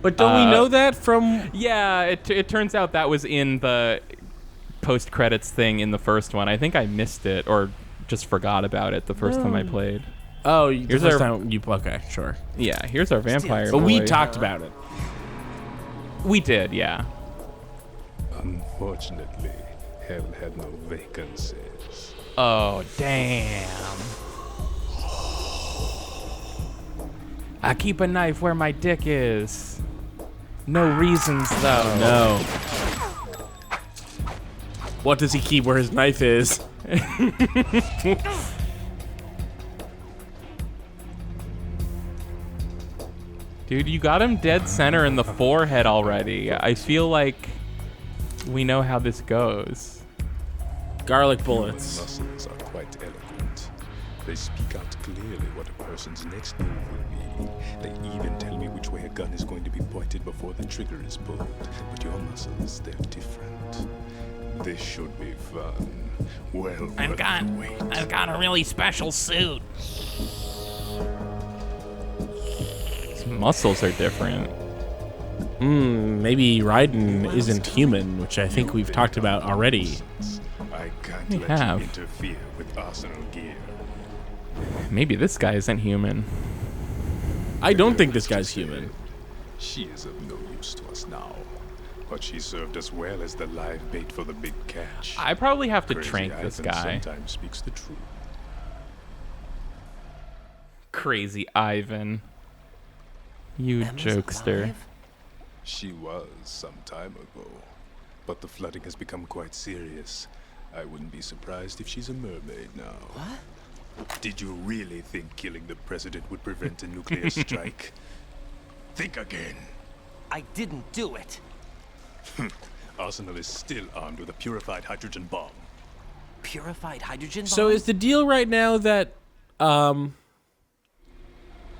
But don't we know that from... Yeah, it turns out that was in the post-credits thing in the first one. I think I missed it or just forgot about it the first time I played. Oh, the Here's first our- time you... Okay, sure. Yeah, here's our vampire But we boy. talked about it. We did, yeah. Unfortunately, hell had no vacancies. Oh, damn. I keep a knife where my dick is. No reasons, though. No. What does he keep where his knife is? Dude, you got him dead center in the forehead already. I feel like we know how this goes. Garlic bullets. Muscles are quite eloquent. They speak out clearly what a person's next move will be. They even tell me which way a gun is going to be pointed before the trigger is pulled. But your muscles, they're different. This should be fun. Well, I've got a really special suit. His muscles are different. Maybe Raiden isn't human, which I think we've talked about already. I can't We let have. you interfere with arsenal gear. Maybe this guy isn't human. I don't think this guy's human. She is of no use to us now. But she served us well as the live bait for the big catch. I probably have to Crazy trank this Ivan guy. sometimes speaks the truth. Crazy Ivan. You Emma's jokester. alive? She was some time ago. But the flooding has become quite serious. I wouldn't be surprised if she's a mermaid now. What? Did you really think killing the president would prevent a nuclear strike? Think again. I didn't do it. Arsenal is still armed with a purified hydrogen bomb. Purified hydrogen bomb? So is the deal right now that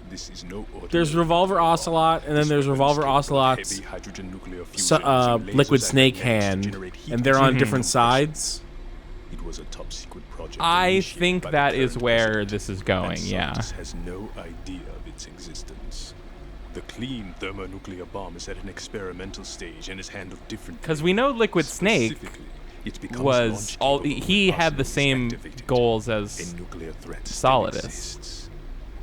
This is no ordinary there's Revolver bomb. Ocelot, and then This there's weapon is Revolver capable of Ocelot's heavy hydrogen nuclear fusion using Liquid lasers and Snake magnets to hand, generate heat and they're on using different nuclear sides? It was a top secret project. I initiated think by the that is current where president, this is going, and yeah. scientists has no idea of its existence. The clean thermonuclear bomb is at an experimental stage and is handled differently. Because we know Liquid Snake Specifically, it becomes was launch all capable he when had the Arsenal is same activated. goals A as nuclear threat still Solidus, exists.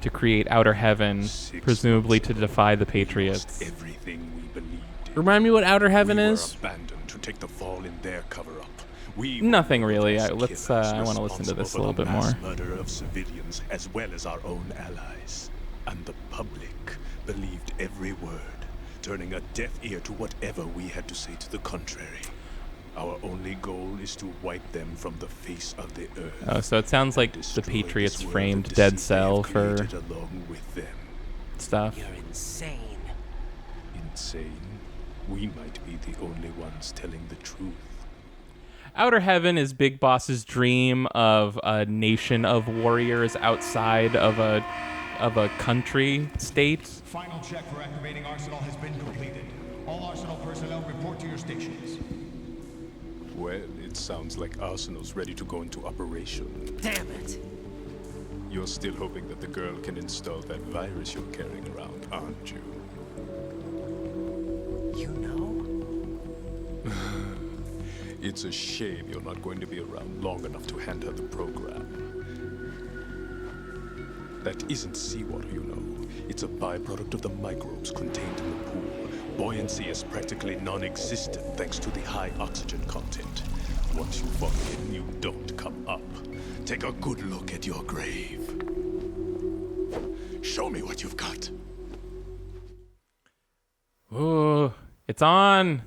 to create outer heaven, 6 presumably months to ago, defy the we lost Patriots. everything we believed in. Remind me what Outer Heaven We were is? abandoned to take the fall in their cover-up. We Nothing were the really. mass Let's, killers I wanna listen to responsible this a for little the bit mass more. murder of civilians as well as our own allies. And the public believed every word, turning a deaf ear to whatever we had to say to the contrary. Our only goal is to wipe them from the face of the earth. Oh, so it sounds like the Destroy Patriots this world framed of Dead deceit they Cell have for created along with them. stuff. You're insane. Insane. We might be the only ones telling the truth. Outer Heaven is Big Boss's dream of a nation of warriors outside of a country state. Final check for activating Arsenal has been completed. All Arsenal personnel report to your stations. Well, it sounds like Arsenal's ready to go into operation. Damn it. You're still hoping that the girl can install that virus you're carrying around, aren't you? You know? It's a shame you're not going to be around long enough to hand her the program. That isn't seawater, you know. It's a byproduct of the microbes contained in the pool. Buoyancy is practically non-existent thanks to the high oxygen content. Once you fall in, you don't come up. Take a good look at your grave. Show me what you've got. Ooh, it's on.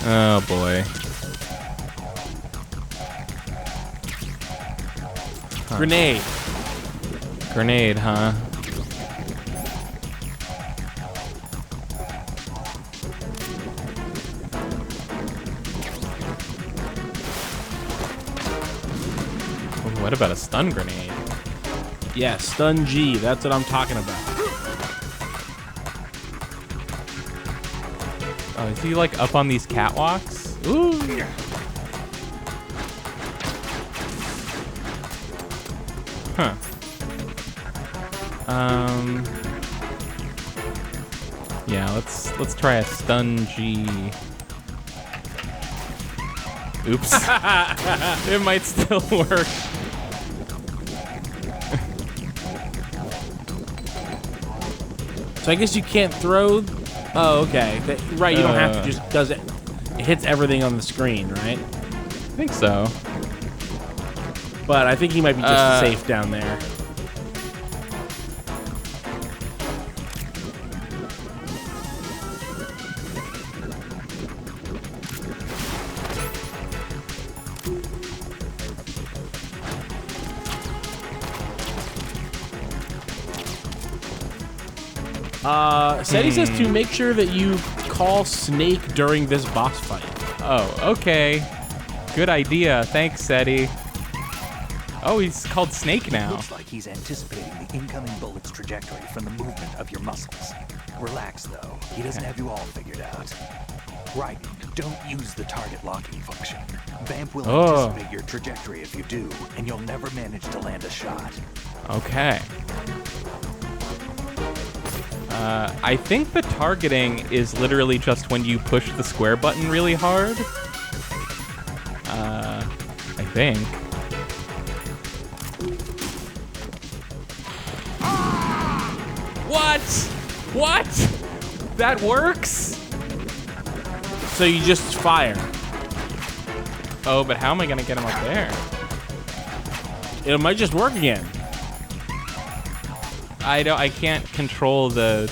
Oh boy. Grenade. Grenade, huh? Ooh, what about a stun grenade? Yeah, stun G. That's what I'm talking about. Oh, is he like up on these catwalks? Ooh. Huh. Yeah, let's try a stun G. Oops. It might still work. So I guess you can't throw. Oh, okay. Right, you don't have to. Just does it. It hits everything on the screen, right? I think so. But I think he might be just safe down there. Seti says to make sure that you call Snake during this boss fight. Oh, okay. Good idea. Thanks, Seti. Oh, he's called Snake now. Looks like he's anticipating the incoming bullet's trajectory from the movement of your muscles. Relax, though. He doesn't have you all figured out. Right. Don't use the target locking function. Vamp will anticipate your trajectory if you do, and you'll never manage to land a shot. Okay. I think the targeting is literally just when you push the square button really hard. I think. What? What? That works? So you just fire. Oh, but how am I gonna get him up there? It might just work again. I can't control the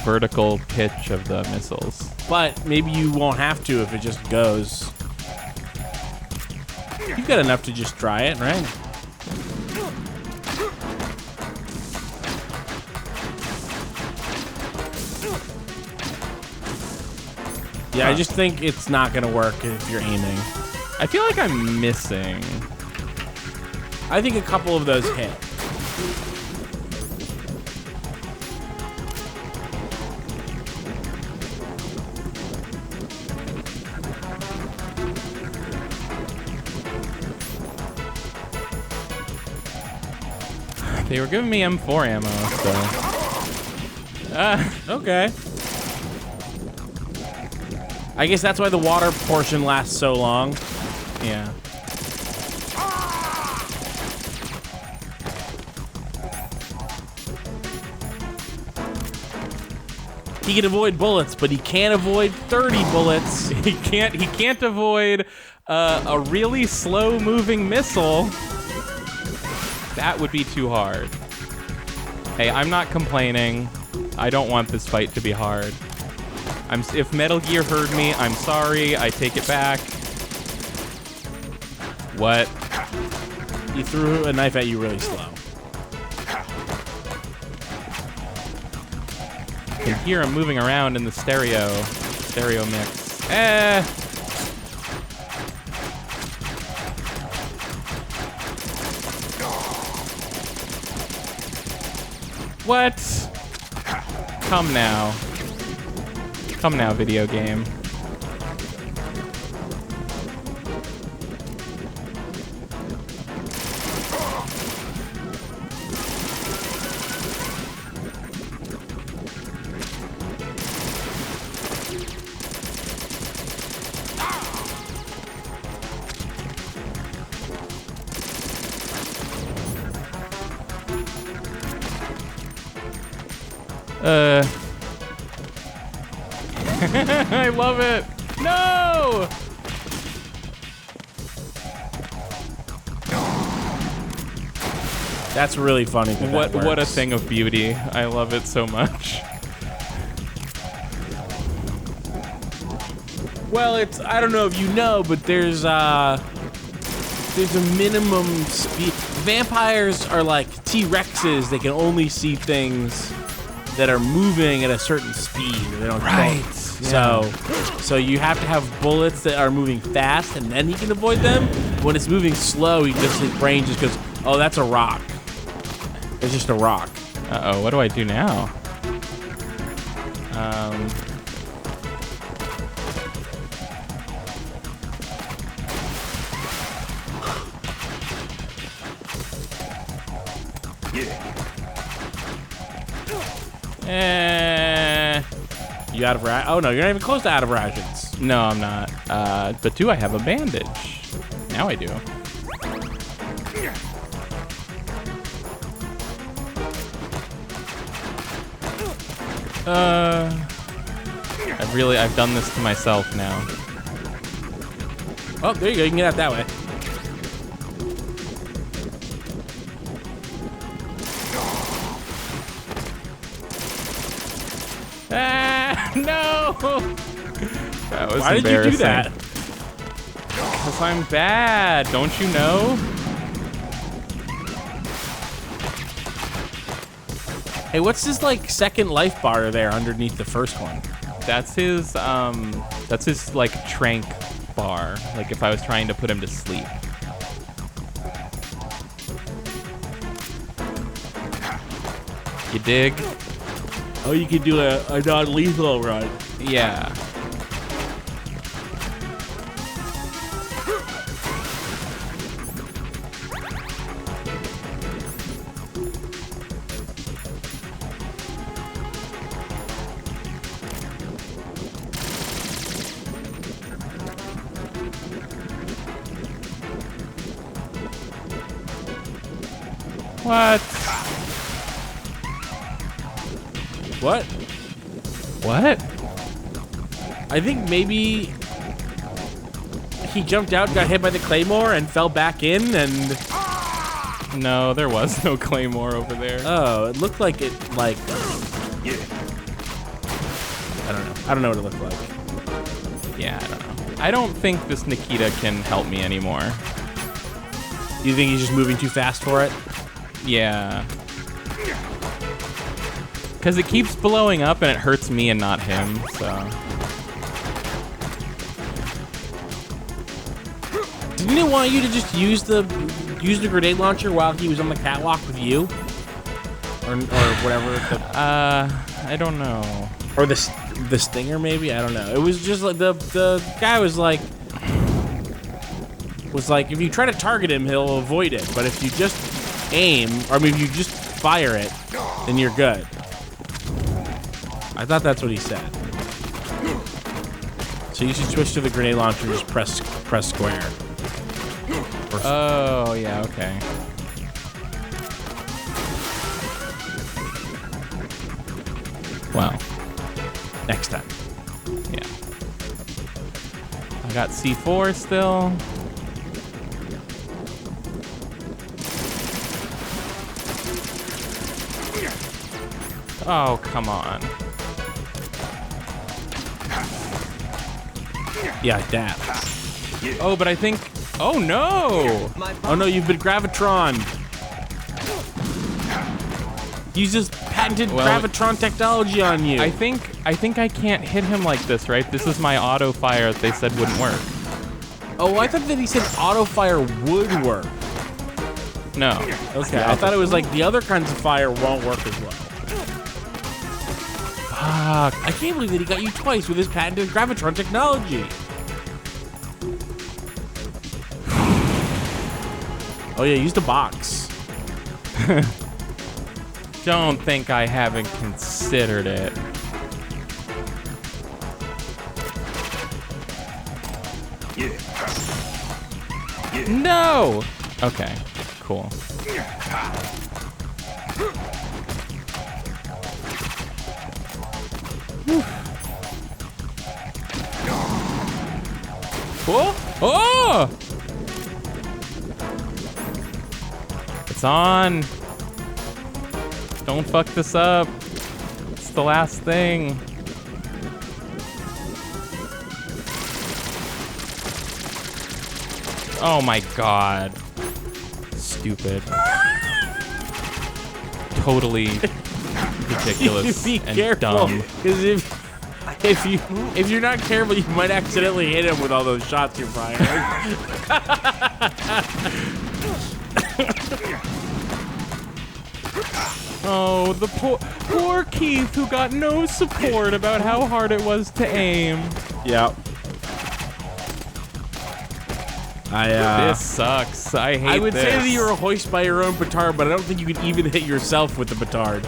vertical pitch of the missiles. But maybe you won't have to if it just goes. You've got enough to just try it, right? Yeah, I just think it's not gonna work if you're aiming. I feel like I'm missing. I think a couple of those hit. They were giving me M4 ammo, so. Okay. I guess that's why the water portion lasts so long. Yeah. He can avoid bullets, but he can't avoid 30 bullets. He can't avoid a really slow-moving missile. That would be too hard. Hey, I'm not complaining. I don't want this fight to be hard. If Metal Gear heard me, I'm sorry. I take it back. What? He threw a knife at you really slow. I can hear him moving around in the stereo mix. What? Come now. Come now, video game. I love it. No! That's really funny. What a thing of beauty. I love it so much. Well, I don't know if you know, but there's a minimum speed. Vampires are like T-Rexes. They can only see things that are moving at a certain speed. They don't Yeah. So you have to have bullets that are moving fast, and then he can avoid them. When it's moving slow, his brain just goes, "Oh, that's a rock. It's just a rock." Uh-oh, what do I do now? You out of rations? Oh no, you're not even close to out of rations. No, I'm not. But do I have a bandage? Now I do. I've done this to myself now. Oh, there you go. You can get out that way. Ah, no! That was Why did you do that? Because I'm bad, don't you know? Hey, what's his like second life bar there underneath the first one? That's his like trank bar. Like if I was trying to put him to sleep. You dig? Oh, you could do a non-lethal run. Yeah. What? What? What? I think maybe he jumped out, got hit by the claymore, and fell back in, and... No, there was no claymore over there. Oh, it looked like it, like... I don't know. I don't know what it looked like. Yeah, I don't know. I don't think this Nikita can help me anymore. You think he's just moving too fast for it? Yeah. Because it keeps blowing up and it hurts me and not him, so... Didn't it want you to just use the grenade launcher while he was on the catwalk with you? Or whatever. I don't know. Or the stinger, maybe? I don't know. It was just like the guy was like, if you try to target him, he'll avoid it. But if you just aim, or I mean, if you just fire it, then you're good. I thought that's what he said. So you should switch to the grenade launcher and just press square. Oh, yeah, okay. Well, next time. Yeah. I got C4 still. Oh, come on. Yeah, dab. Oh, but I think... Oh, no! Oh, no, you've been Gravitron. Uses patented Gravitron technology on you. I think I can't hit him like this, right? This is my auto fire that they said wouldn't work. Oh, I thought that he said auto fire would work. No. Okay, I thought it was like the other kinds of fire won't work as well. Fuck. I can't believe that he got you twice with his patented Gravitron technology. Oh yeah, use the box. Don't think I haven't considered it. No! Okay, cool. Oh! Oh! It's on. Don't fuck this up. It's the last thing. Oh my god. Stupid. Totally ridiculous Be and careful, dumb. because if you're not careful, you might accidentally hit him with all those shots you're firing. Oh, the poor Keith, who got no support about how hard it was to aim. Yep. This sucks. I hate this. I would say that you're a hoist by your own petard, but I don't think you could even hit yourself with the petard.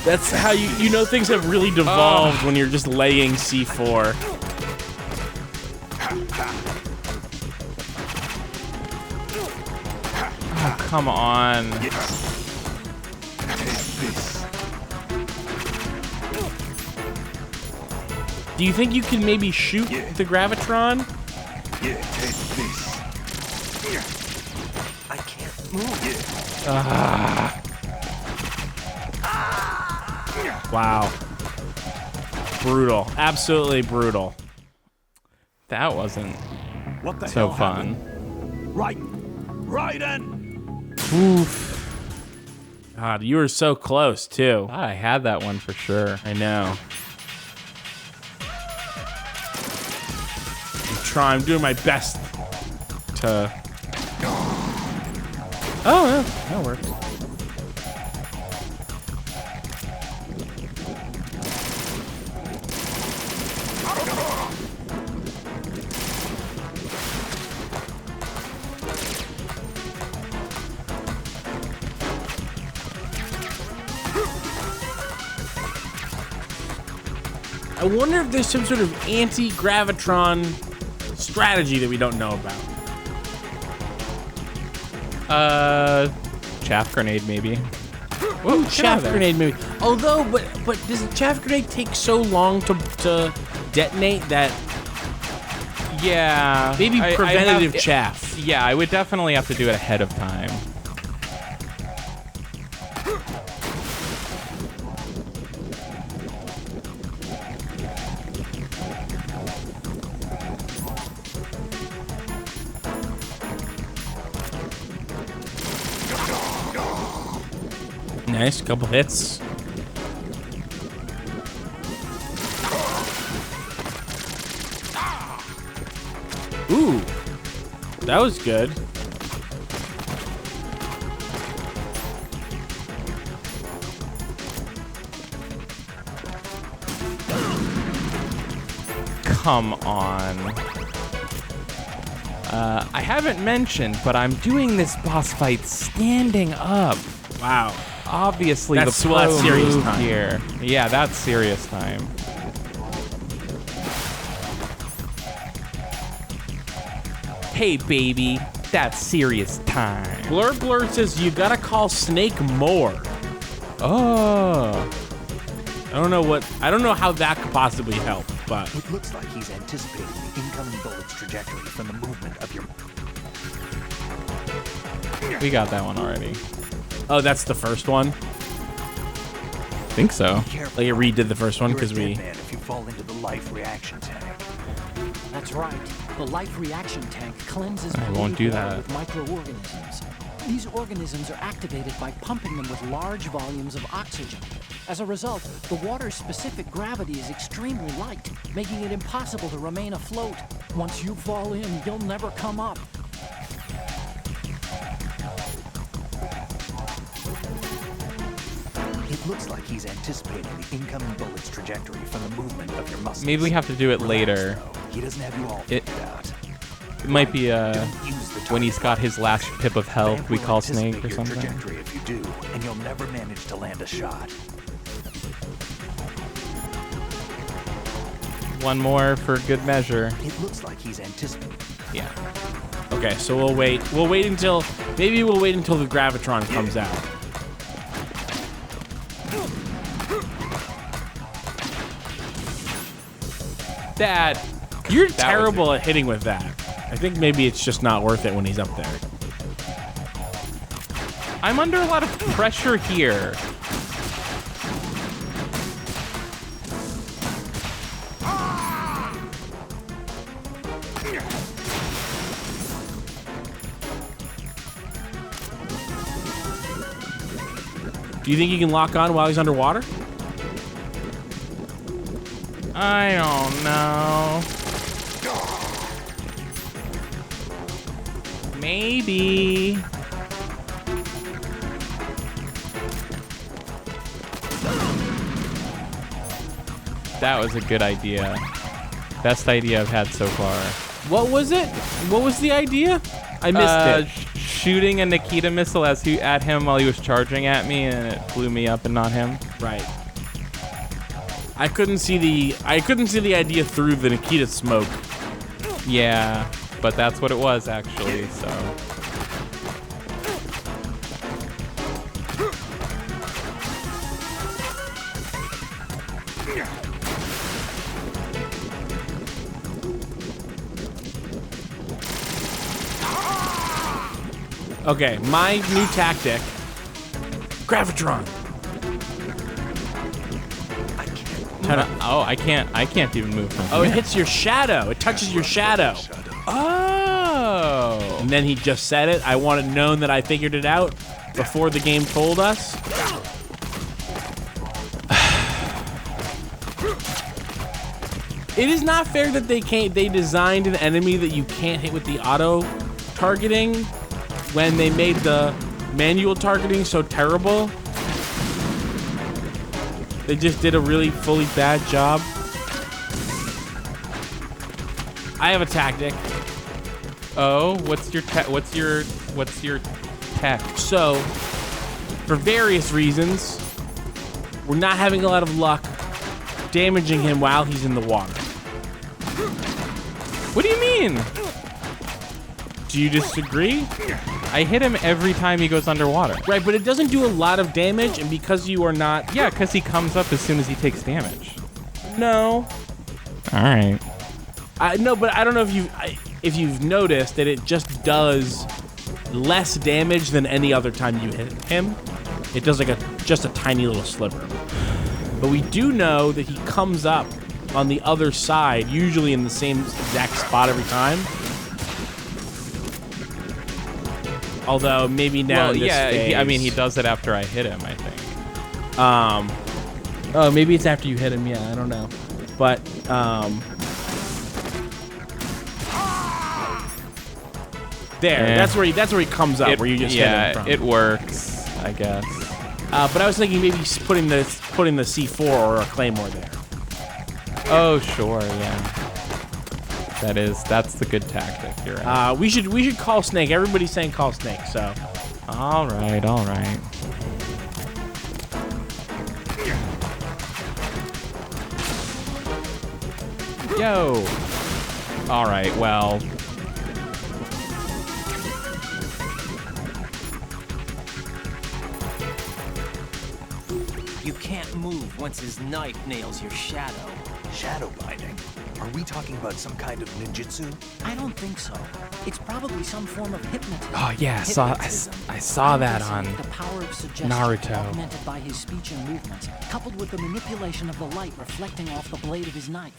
That's how you know things have really devolved when you're just laying C4. Oh, come on. Do you think you can maybe shoot the Gravitron? I can't move. Wow. Brutal. Absolutely brutal. That wasn't What the so hell fun. happened? Raiden! Oof. God, you were so close, too. I had that one for sure. I know. I'm doing my best to... Oh, yeah, that works. I wonder if there's some sort of anti-gravitron strategy that we don't know about. Chaff grenade maybe. Ooh, chaff grenade maybe. Although, but does the chaff grenade take so long to detonate that? Yeah. Maybe preventative chaff. Yeah, I would definitely have to do it ahead of time. Nice, couple hits. Ooh, that was good. Come on. I haven't mentioned, but I'm doing this boss fight standing up. Wow. Obviously, That's the pro serious move time. here. Yeah, that's serious time. Hey, baby, that's serious time. Blur Blur says you gotta call Snake more. Oh. I don't know how that could possibly help, but It looks like he's anticipating the incoming bullet's trajectory from the movement of your... We got that one already. oh, that's the first one. I think so. Like it redid the first one You're a because we. dead man if you fall into the life reaction tank. That's right. The life reaction tank cleanses I won't do polluted water that. with microorganisms. These organisms are activated by pumping them with large volumes of oxygen. As a result, the water's specific gravity is extremely light, making it impossible to remain afloat. Once you fall in, you'll never come up. It looks like he's anticipating the incoming bullet's trajectory from the movement of your muscles. Maybe we have to do it Relax, later. though. He doesn't have you all It- figured out. It might be Don't use the when he's got his last pip of health, Vamp we will call anticipate Snake or your something. trajectory if you do, and you'll never manage to land a shot. One more for good measure. It looks like he's anticipating. Yeah. Okay, so we'll wait. We'll wait until the gravitron comes out. Dad. You're That was terrible at hitting with that. I think maybe it's just not worth it when he's up there. I'm under a lot of pressure here. Do you think he can lock on while he's underwater? I don't know. Maybe. That was a good idea. Best idea I've had so far. What was it? What was the idea? I missed it. Shooting a Nikita missile at him while he was charging at me, and it blew me up and not him. Right. I couldn't see the idea through the Nikita smoke. Yeah, but that's what it was actually, so. Okay, my new tactic. Gravitron. I can't even move from Oh, here. it hits your shadow. It touches your shadow. Oh. And then he just said it. I wanted known that I figured it out before the game told us. It is not fair that they designed an enemy that you can't hit with the auto targeting when they made the manual targeting so terrible. They just did a really fully bad job. I have a tactic. Oh, what's your tech? So, for various reasons, we're not having a lot of luck damaging him while he's in the water. What do you mean? Do you disagree? I hit him every time he goes underwater. Right, but it doesn't do a lot of damage, and because you are not... Yeah, because he comes up as soon as he takes damage. No. All right. No, but I don't know if you've noticed that it just does less damage than any other time you hit him. It does like just a tiny little sliver. But we do know that he comes up on the other side, usually in the same exact spot every time. Although maybe now in this phase, I mean he does it after I hit him, I think. Oh, maybe it's after you hit him. Yeah, I don't know. But that's where he comes up. Where you just hit him from. It works, I guess. But I was thinking maybe putting the C4 or a Claymore there. Oh sure, yeah. That's the good tactic. You're right. We should call Snake. Everybody's saying call Snake. So. All right. Yo. All right. Well. You can't move once his knife nails your shadow. Shadow binding? Are we talking about some kind of ninjutsu? I don't think so. It's probably some form of hypnotism. Oh yeah, I saw that on the power of suggestion, Naruto. augmented by his speech and movements, coupled with the manipulation of the light reflecting off the blade of his knife.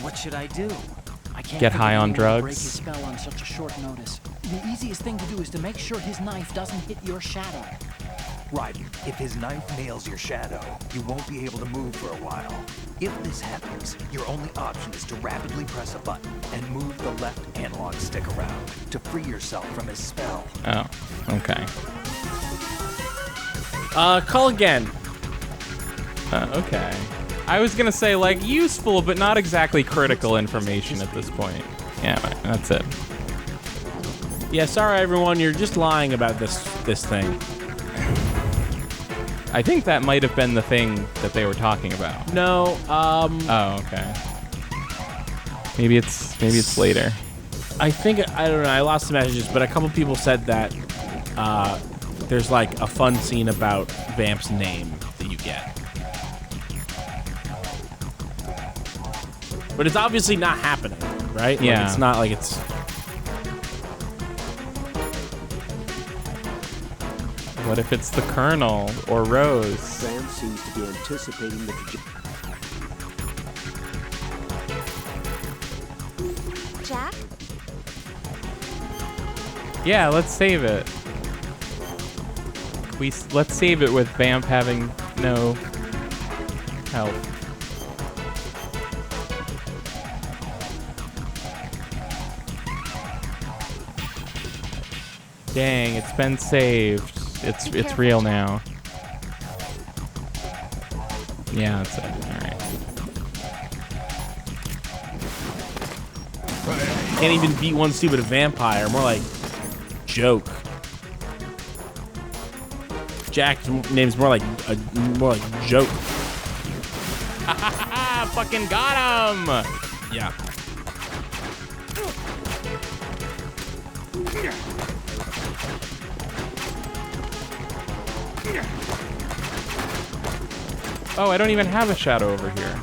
What should I do? I can't Get high on drugs. Break his spell on such a short notice. The easiest thing to do is to make sure his knife doesn't hit your shadow. Right. If his knife nails your shadow, you won't be able to move for a while. If this happens, your only option is to rapidly press a button and move the left analog stick around to free yourself from his spell. Oh, okay. Call again. Okay. I was gonna say like useful, but not exactly critical information at this point. Yeah, that's it. Yeah, sorry everyone, you're just lying about this thing. I think that might have been the thing that they were talking about. No, Oh, okay. Maybe it's later. I don't know, I lost the messages, but a couple people said that there's like a fun scene about Vamp's name that you get. But it's obviously not happening, right? Yeah. Like, it's not like it's... What if it's the Colonel or Rose? Sam seems to be anticipating the Jack? Yeah, let's save it. Let's save it with Vamp having no help. Dang, it's been saved. It's real now. Yeah, that's it. Alright. Can't even beat one stupid vampire. More like joke. Jack's name's more like joke. Fucking got him! Yeah. Oh, I don't even have a shadow over here.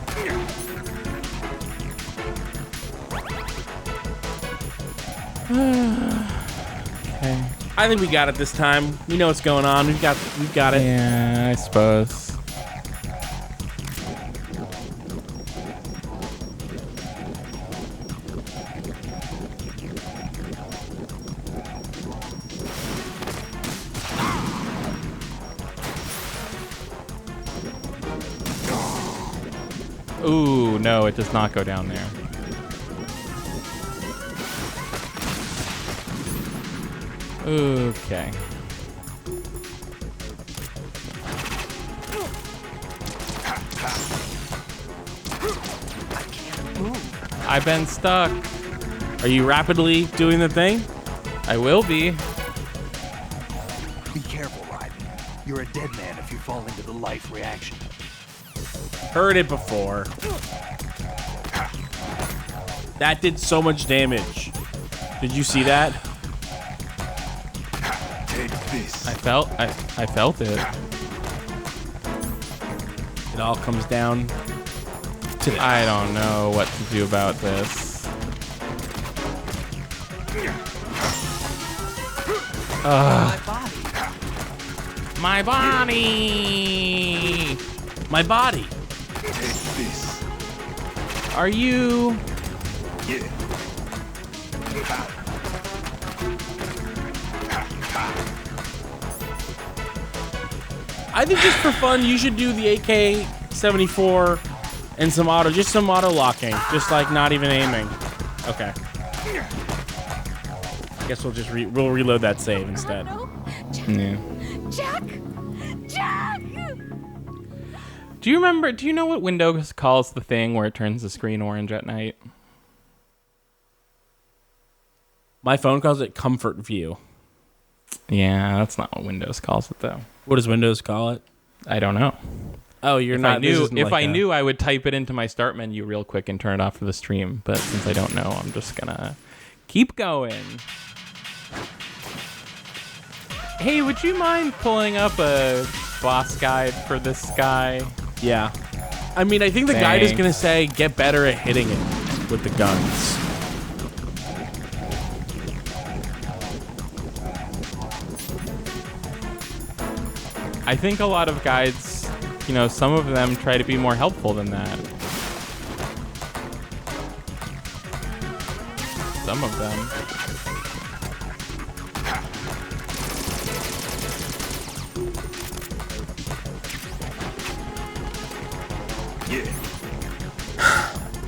Okay. I think we got it this time. We know what's going on. We've got it. Yeah, I suppose. Ooh, no, it does not go down there. Okay. I've been stuck. Are you rapidly doing the thing? I will be. Be careful, Raiden. You're a dead man if you fall into the life reaction. Heard it before. That did so much damage. Did you see that? Take this. I felt it. It all comes down to this. I don't know what to do about this. My body! My body! Take this. Are you... Yeah. I think just for fun, you should do the AK-74 and some auto locking. Just like not even aiming. Okay. Guess we'll just we'll reload that save instead. Yeah. Jack! Jack! Do you know what Windows calls the thing where it turns the screen orange at night? My phone calls it comfort view. Yeah, that's not what Windows calls it, though. What does Windows call it? I don't know. Oh, you're if not. If I knew, I would type it into my start menu real quick and turn it off for the stream. But since I don't know, I'm just gonna keep going. Hey, would you mind pulling up a boss guide for this guy? Yeah. I mean, I think the guide is gonna say get better at hitting it with the guns. I think a lot of guides, some of them try to be more helpful than that. Some of them.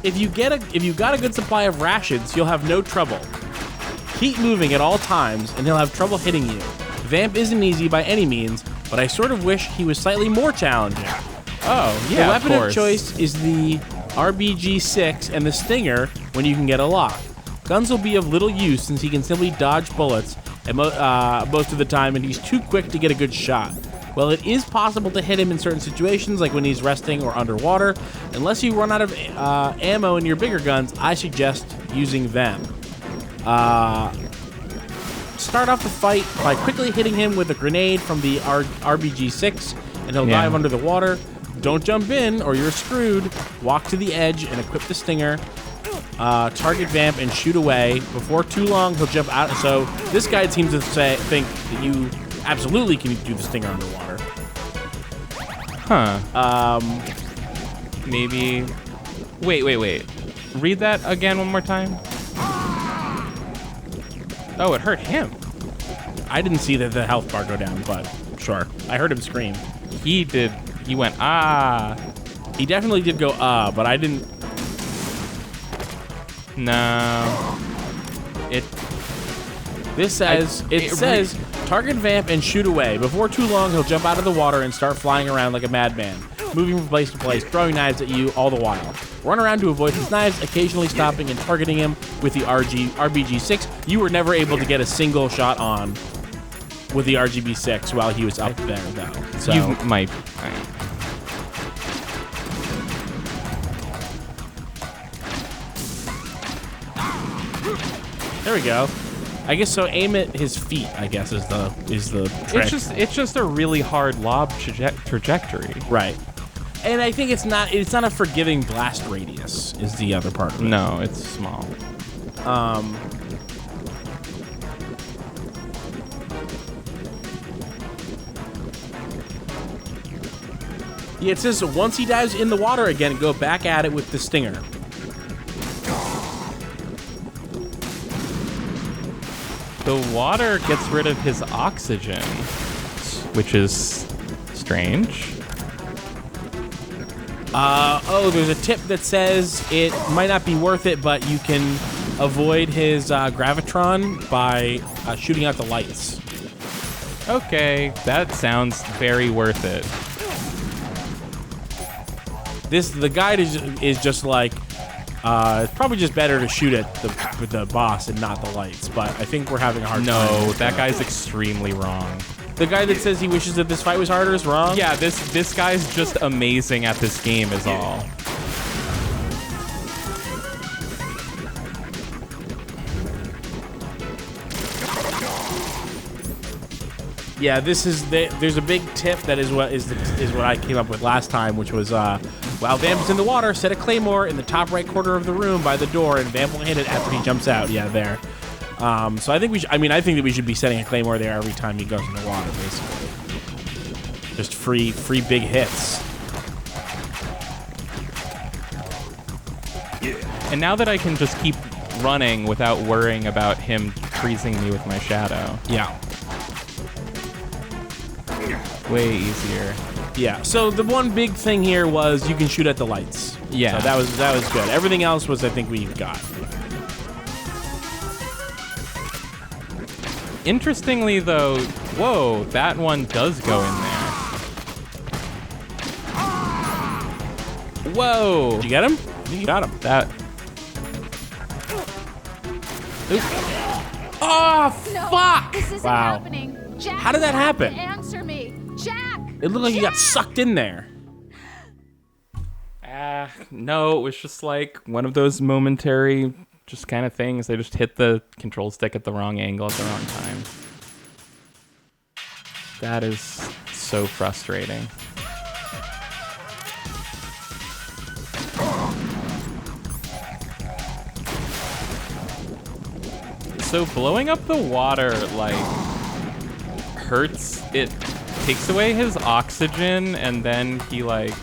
If you got a good supply of rations, you'll have no trouble. Keep moving at all times, and he'll have trouble hitting you. Vamp isn't easy by any means, but I sort of wish he was slightly more challenging. Oh, yeah, the weapon of course. choice is the RBG-6 and the Stinger when you can get a lock. Guns will be of little use since he can simply dodge bullets and most of the time, and he's too quick to get a good shot. While it is possible to hit him in certain situations, like when he's resting or underwater, unless you run out of ammo in your bigger guns, I suggest using them. Start off the fight by quickly hitting him with a grenade from the RBG-6, and he'll dive under the water. Don't jump in, or you're screwed. Walk to the edge and equip the Stinger. Target Vamp and shoot away. Before too long, he'll jump out. So this guy seems to think that you absolutely can do the Stinger underwater. Huh. Maybe... Wait. Read that again one more time. Oh, it hurt him. I didn't see the health bar go down, but sure. I heard him scream. He did. He went, ah. He definitely did go, but I didn't... No. This says, it says, target Vamp and shoot away. Before too long, he'll jump out of the water and start flying around like a madman, moving from place to place, throwing knives at you all the while. Run around to avoid his knives, occasionally stopping and targeting him with the RBG-6. You were never able to get a single shot on with the RBG-6 while he was up there, though. So You might... There we go. I guess so. Aim at his feet, I guess, is the trick. It's just a really hard lob trajectory. Right. And I think it's not a forgiving blast radius is the other part of it. No, it's small. Yeah, it says once he dives in the water again, go back at it with the stinger. The water gets rid of his oxygen, which is strange. There's a tip that says it might not be worth it, but you can avoid his gravitron by shooting out the lights. Okay, that sounds very worth it. The guide is just like, it's probably just better to shoot at the boss and not the lights, but I think we're having a hard time. No, that guy's extremely wrong. The guy that says he wishes that this fight was harder is wrong? Yeah, this guy's just amazing at this game is all. Yeah, there's a big tip that is what I came up with last time, which was while Vamp is in the water, set a claymore in the top right corner of the room by the door, and Vamp will hit it after he jumps out. Yeah, there. So I think I think that we should be setting a claymore there every time he goes in the water, basically. Just free big hits. And now that I can just keep running without worrying about him freezing me with my shadow. Yeah. Way easier. Yeah. So the one big thing here was you can shoot at the lights. Yeah. So that was good. Everything else was, I think, we got. Interestingly, though, whoa, that one does go in there. Whoa. Did you get him? You got him. That. Oop. Oh, No, fuck! this isn't Wow. happening. Jack, How did that you have to happen? Answer me. Jack! It looked like you got sucked in there. No, it was just like one of those momentary just kind of things. They just hit the control stick at the wrong angle at the wrong time. That is so frustrating. So blowing up the water, like, hurts. It takes away his oxygen, and then he, like,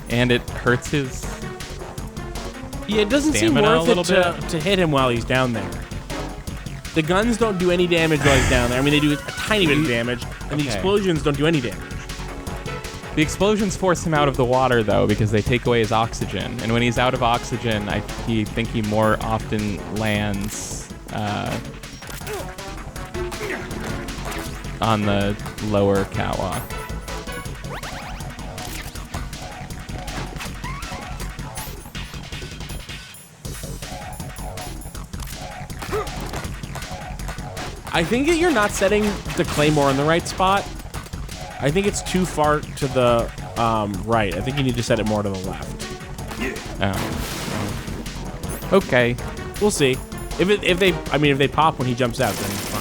and it hurts his Yeah, it doesn't seem stamina worth a little it bit. to hit him while he's down there. The guns don't do any damage while he's down there. I mean, they do a tiny bit of damage, and the Okay. explosions don't do any damage. The explosions force him out of the water, though, because they take away his oxygen. And when he's out of oxygen, I think he more often lands on the lower catwalk. I think that you're not setting the claymore in the right spot. I think it's too far to the right. I think you need to set it more to the left. Oh. Okay. We'll see. If they pop when he jumps out, then it's fine.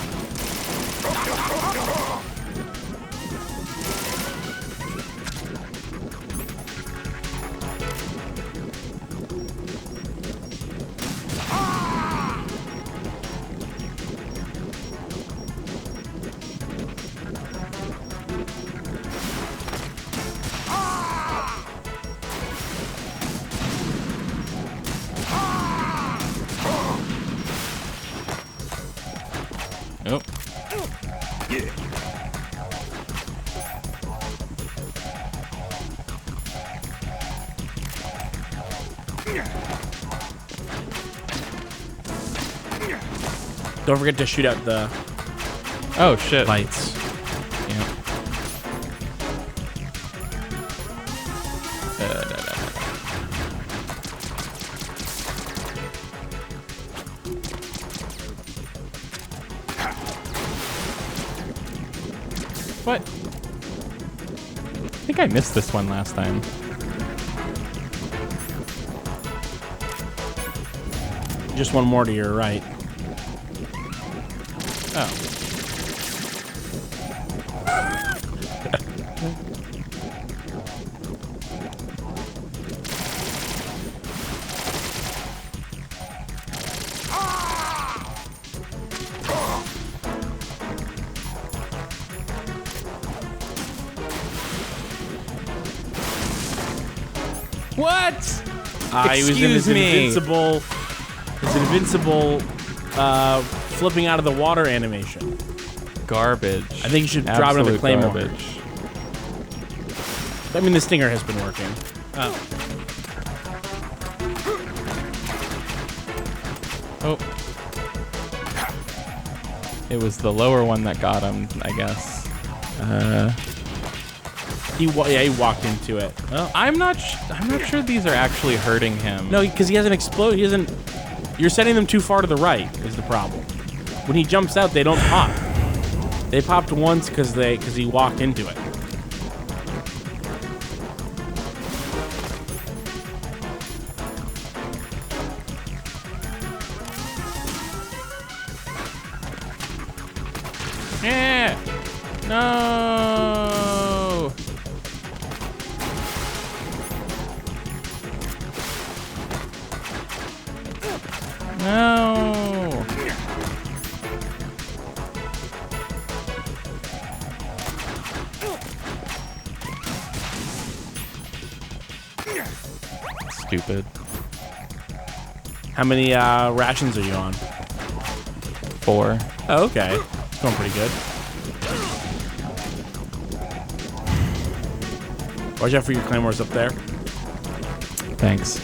Nope. Don't forget to shoot out the Oh, shit. lights. Yeah. Da, da, da, da. What? I think I missed this one last time. Just one more to your right. Oh. What? He was in his Excuse me. invincible flipping out of the water animation. Garbage. I think you should drop another Claymore. Garbage. I mean, the stinger has been working. Oh. It was the lower one that got him, I guess. He walked into it. Oh. I'm not sure these are actually hurting him. No, because he hasn't exploded. He hasn't. You're setting them too far to the right. Is the problem? When he jumps out, they don't pop. They popped once because he walked into it. Yeah. No. No. Stupid. How many rations are you on? 4. Oh, okay. It's going pretty good. Watch out for your claymores up there. Thanks.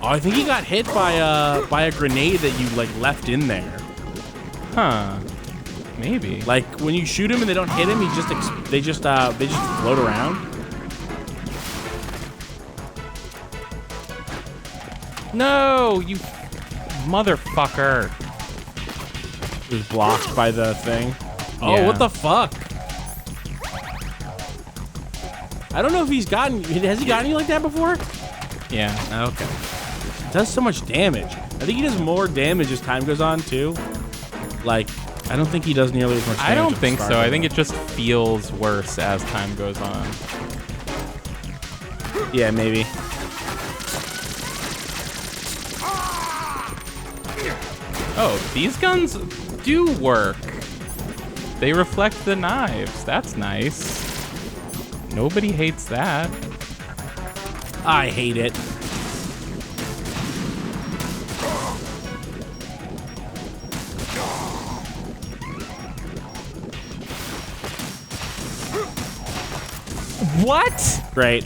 Oh, I think he got hit by a grenade that you like left in there. Huh. Maybe. Like when you shoot him and they don't hit him, they just float around. No, you motherfucker. It was blocked by the thing. Oh, Yeah. what the fuck? I don't know if has he gotten you like that before? Yeah. Okay. It does so much damage. I think he does more damage as time goes on too. Like, I don't think he does nearly as much damage. I don't at the think start. so. I think it just feels worse as time goes on. Yeah, maybe. Oh, these guns do work. They reflect the knives. That's nice. Nobody hates that. I hate it. What? Great.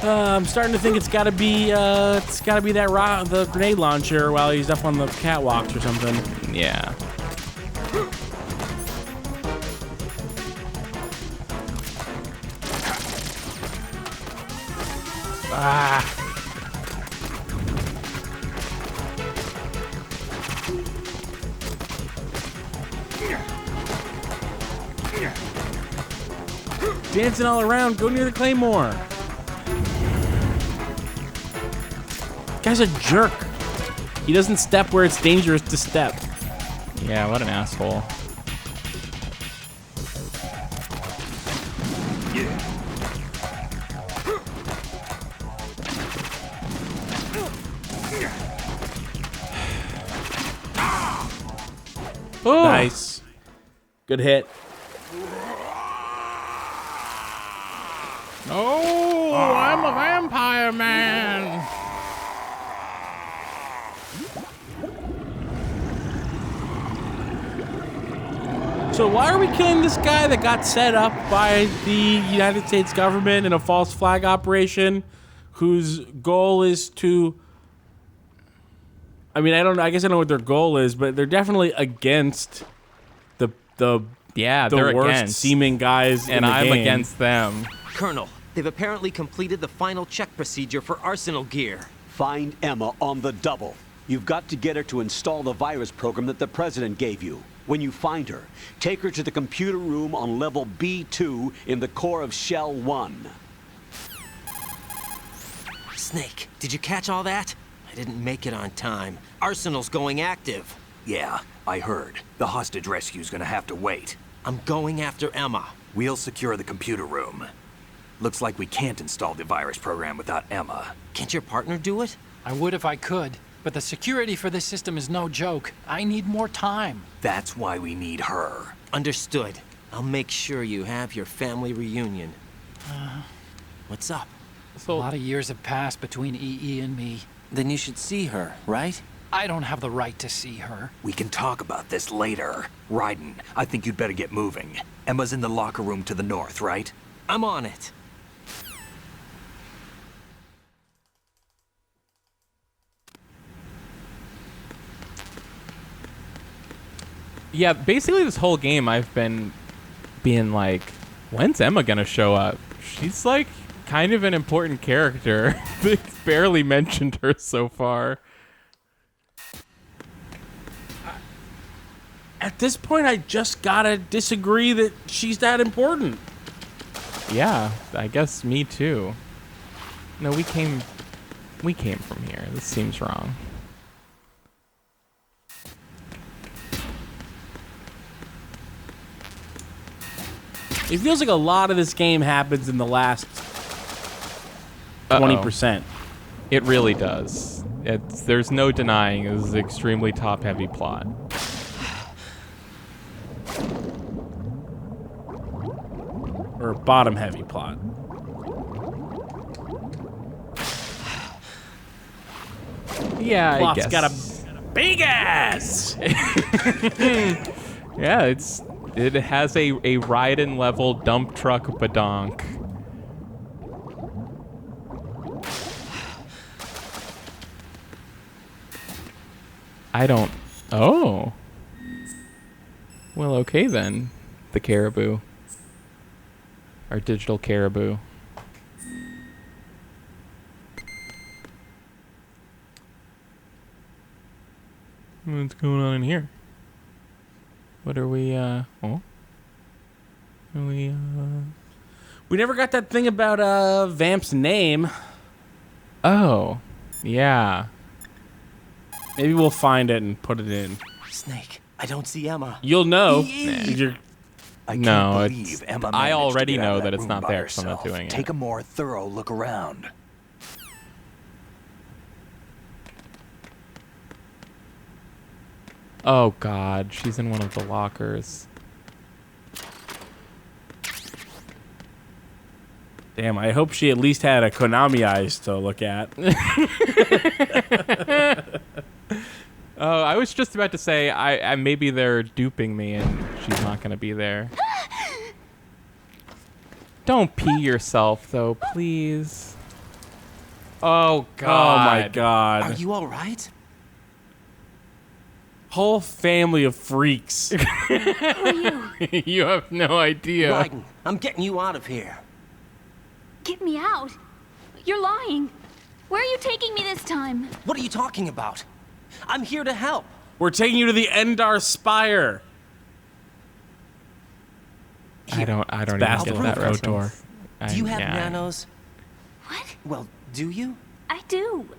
I'm starting to think it's got to be the grenade launcher while he's up on the catwalks or something. Yeah. Ah. Dancing all around, go near the claymore. Guy's a jerk. He doesn't step where it's dangerous to step. Yeah, what an asshole. Oh. Nice. Good hit. Oh, I'm a vampire man. So why are we killing this guy that got set up by the United States government in a false flag operation, whose goal is to... I mean, I guess I don't know what their goal is, but they're definitely against the they're worst against seeming guys and in the I'm game. against them. Colonel, they've apparently completed the final check procedure for arsenal gear. Find Emma on the double. You've got to get her to install the virus program that the president gave you. When you find her, take her to the computer room on level B2 in the core of Shell 1. Snake, did you catch all that? I didn't make it on time. Arsenal's going active. Yeah, I heard. The hostage rescue's gonna have to wait. I'm going after Emma. We'll secure the computer room. Looks like we can't install the virus program without Emma. Can't your partner do it? I would if I could, but the security for this system is no joke. I need more time. That's why we need her. Understood. I'll make sure you have your family reunion. What's up? A lot of years have passed between EE and me. Then you should see her, right? I don't have the right to see her. We can talk about this later. Raiden, I think you'd better get moving. Emma's in the locker room to the north, right? I'm on it. Yeah, basically this whole game I've been being like, when's Emma gonna show up? She's like kind of an important character. They've barely mentioned her so far. At this point, I just gotta disagree that she's that important. Yeah, I guess me too. No, we came from here. This seems wrong. It feels like a lot of this game happens in the last 20%. It really does. There's no denying this is an extremely top-heavy plot. Or bottom-heavy plot. Yeah, I Plot's guess. got a big ass! Yeah, it has a Raiden level dump truck badonk. I don't. Oh. Well, okay then. The caribou. Our digital caribou. What's going on in here? What are we, oh? Are we, We never got that thing about, Vamp's name. Oh. Yeah. Maybe we'll find it and put it in. Snake, I don't see Emma. You'll know. I can't No, believe Emma I managed to already get out know of that it's room not by there because I'm not herself. doing it. Take a more thorough look around. Oh god, she's in one of the lockers. Damn, I hope she at least had a Konami eyes to look at. Oh, I was just about to say, I maybe they're duping me and she's not gonna be there. Don't pee yourself, though, please. Oh god. Oh my god. Are you all right? Whole family of freaks. Who are you? You have no idea. Raiden, I'm getting you out of here. Get me out. You're lying. Where are you taking me this time? What are you talking about? I'm here to help. We're taking you to the Endar Spire. I don't even Bastard get that reference. Do you have Yeah. nanos? What? Well, do you? I do.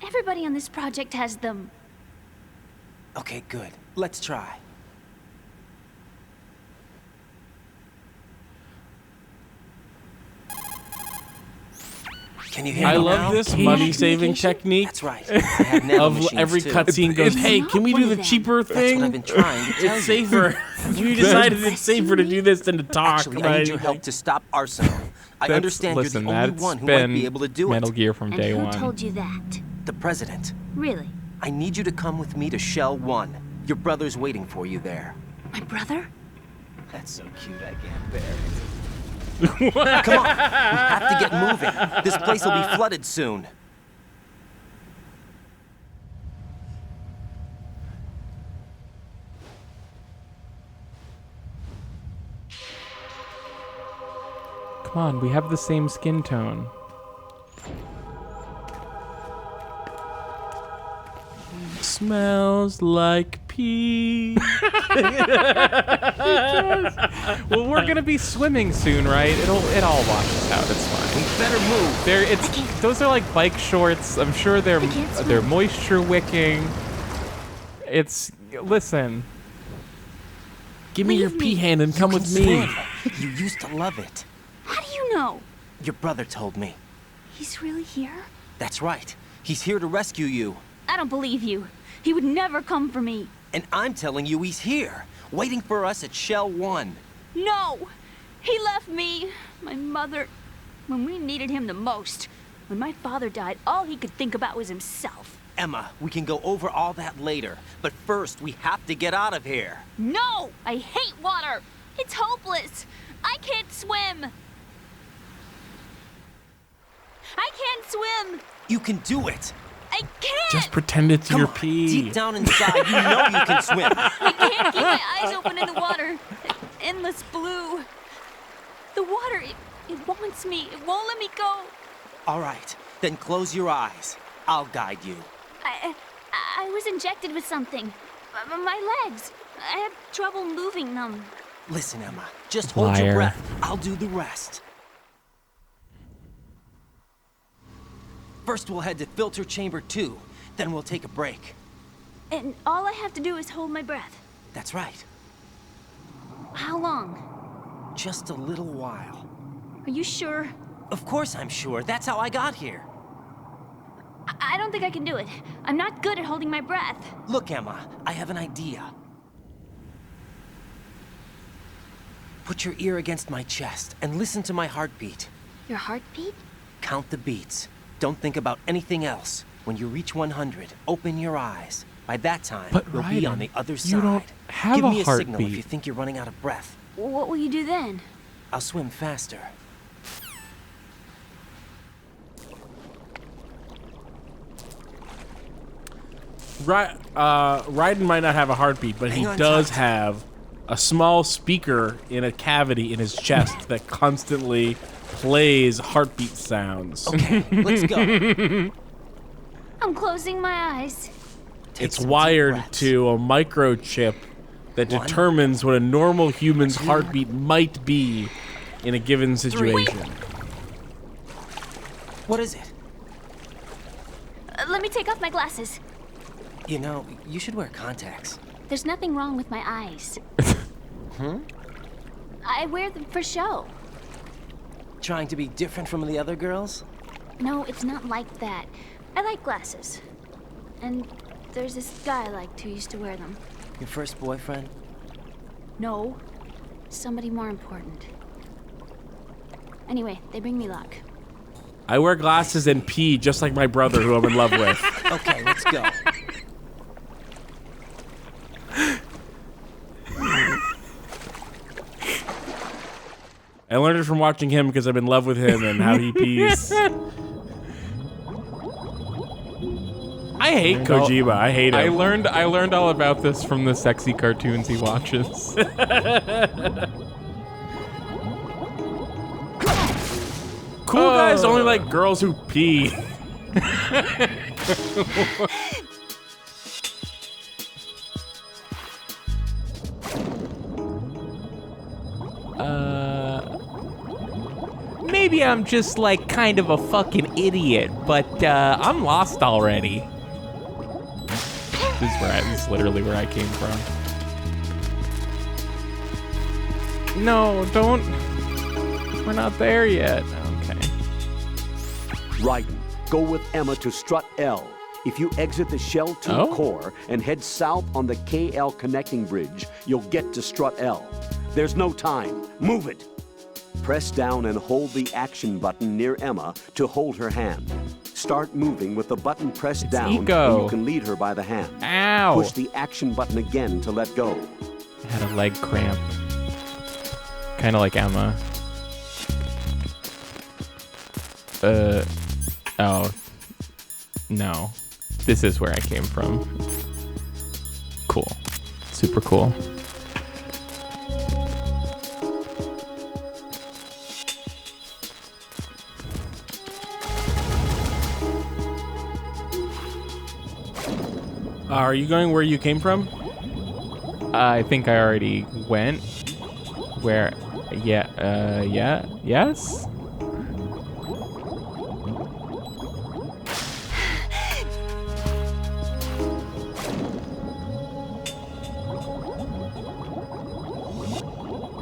Everybody on this project has them. Okay, good. Let's try. Can you hear I me love now? this money-saving technique. That's right. I have nano Of machines every too. cutscene goes, hey, can we do the cheaper thing? That's what I've been trying to tell It's you. safer. You decided it's safer to do this than to talk. Actually, I need your help to stop Arsenal. I understand listen, you're the only that's one who might been be able to do Metal it. Gear from And day who one. told you that? The president. Really? I need you to come with me to Shell 1. Your brother's waiting for you there. My brother? That's so cute, I can't bear it. Come on, we have to get moving. This place will be flooded soon. Come on, we have the same skin tone. Smells like pee. Well, we're gonna be swimming soon, right? It all washes out. It's fine. We better move. Those are like bike shorts. I'm sure they're moisture wicking. Listen. Give me your pee hand and come with me. You used to love it. How do you you know? Your brother told me. He's really here? That's right. He's here to rescue you. I don't believe you. He would never come for me. And I'm telling you he's here, waiting for us at Shell 1. No! He left me, my mother, when we needed him the most. When my father died, all he could think about was himself. Emma, we can go over all that later, but first we have to get out of here. No! I hate water! It's hopeless! I can't swim! I can't swim! You can do it! I can't! Just pretend it's Come your on, pee. deep down inside, you know you can swim. I can't keep my eyes open in the water. Endless blue. The water, it wants me. It won't let me go. All right, then close your eyes. I'll guide you. I was injected with something. My legs. I have trouble moving them. Listen, Emma, just hold your Liar. breath. I'll do the rest. First, we'll head to filter chamber 2. Then we'll take a break. And all I have to do is hold my breath. That's right. How long? Just a little while. Are you sure? Of course I'm sure. That's how I got here. I don't think I can do it. I'm not good at holding my breath. Look, Emma, I have an idea. Put your ear against my chest and listen to my heartbeat. Your heartbeat? Count the beats. Don't think about anything else. When you reach 100, open your eyes. By that time, But you'll be on the other side. you don't have Give a me a signal if heartbeat. you think you're running out of breath. What will you do then? I'll swim faster. Raiden might not have a heartbeat, but he Hang on does tight. have a small speaker in a cavity in his chest that constantly plays heartbeat sounds. Okay, let's go. I'm closing my eyes. Take It's some deep wired breaths. to a microchip that One, determines what a normal human's two, heartbeat might be in a given situation. What is it? Let me take off my glasses. You know, you should wear contacts. There's nothing wrong with my eyes. I wear them for show. Trying to be different from the other girls? No, it's not like that. I like glasses. And there's this guy I liked who used to wear them. Your first boyfriend? No, somebody more important. Anyway, they bring me luck. I wear glasses and pee just like my brother who I'm in love with. Okay, let's go. I learned it from watching him because I'm in love with him and how he pees. I hate Kojima. I hate him. I learned all about this from the sexy cartoons he watches. Cool guys only like girls who pee. Maybe I'm just like kind of a fucking idiot, but I'm lost already. This is literally where I came from. No, don't. We're not there yet. Okay. Raiden, go with Emma to strut L. If you exit the Shell 2 core and head south on the KL connecting bridge, you'll get to strut L. There's no time. Move it. Press down and hold the action button near Emma to hold her hand. Start moving with the button pressed down Ego. and you can lead her by the hand. Ow! Push the action button again to let go. I had a leg cramp. Kind of like Emma. Oh. No. This is where I came from. Cool. Super cool. Are you going where you came from? I think I already went. Where? Yeah, yes?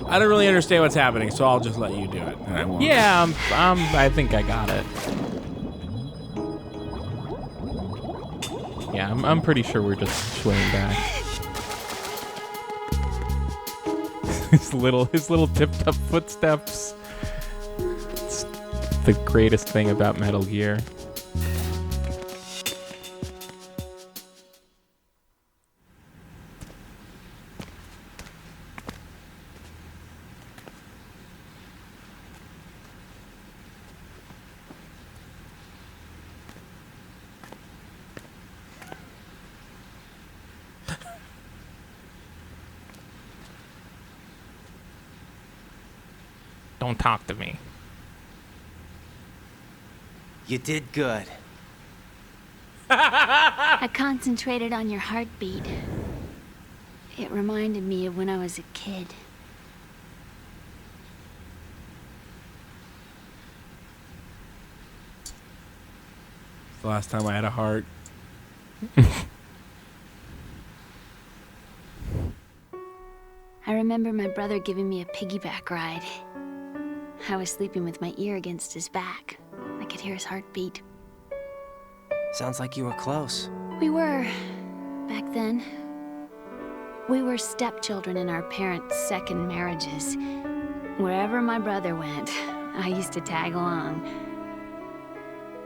I don't really understand what's happening, so I'll just let you do it. And I won't. Yeah, I think I got it. Yeah, I'm pretty sure we're just swinging back. his little tipped up footsteps. It's the greatest thing about Metal Gear. Don't talk to me. You did good. I concentrated on your heartbeat. It reminded me of when I was a kid. It's the last time I had a heart. I remember my brother giving me a piggyback ride. I was sleeping with my ear against his back. I could hear his heartbeat. Sounds like you were close. We were, back then. We were stepchildren in our parents' second marriages. Wherever my brother went, I used to tag along.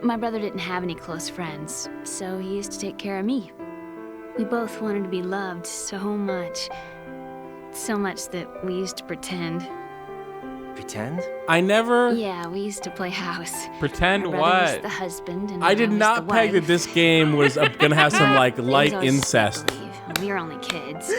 My brother didn't have any close friends, so he used to take care of me. We both wanted to be loved so much. So much that we used to pretend. Pretend? I never... Yeah, we used to play house. Pretend My brother was what? the husband and I did was not the peg wife. that this game was gonna have some like It was light always incest. make-believe. We were only kids.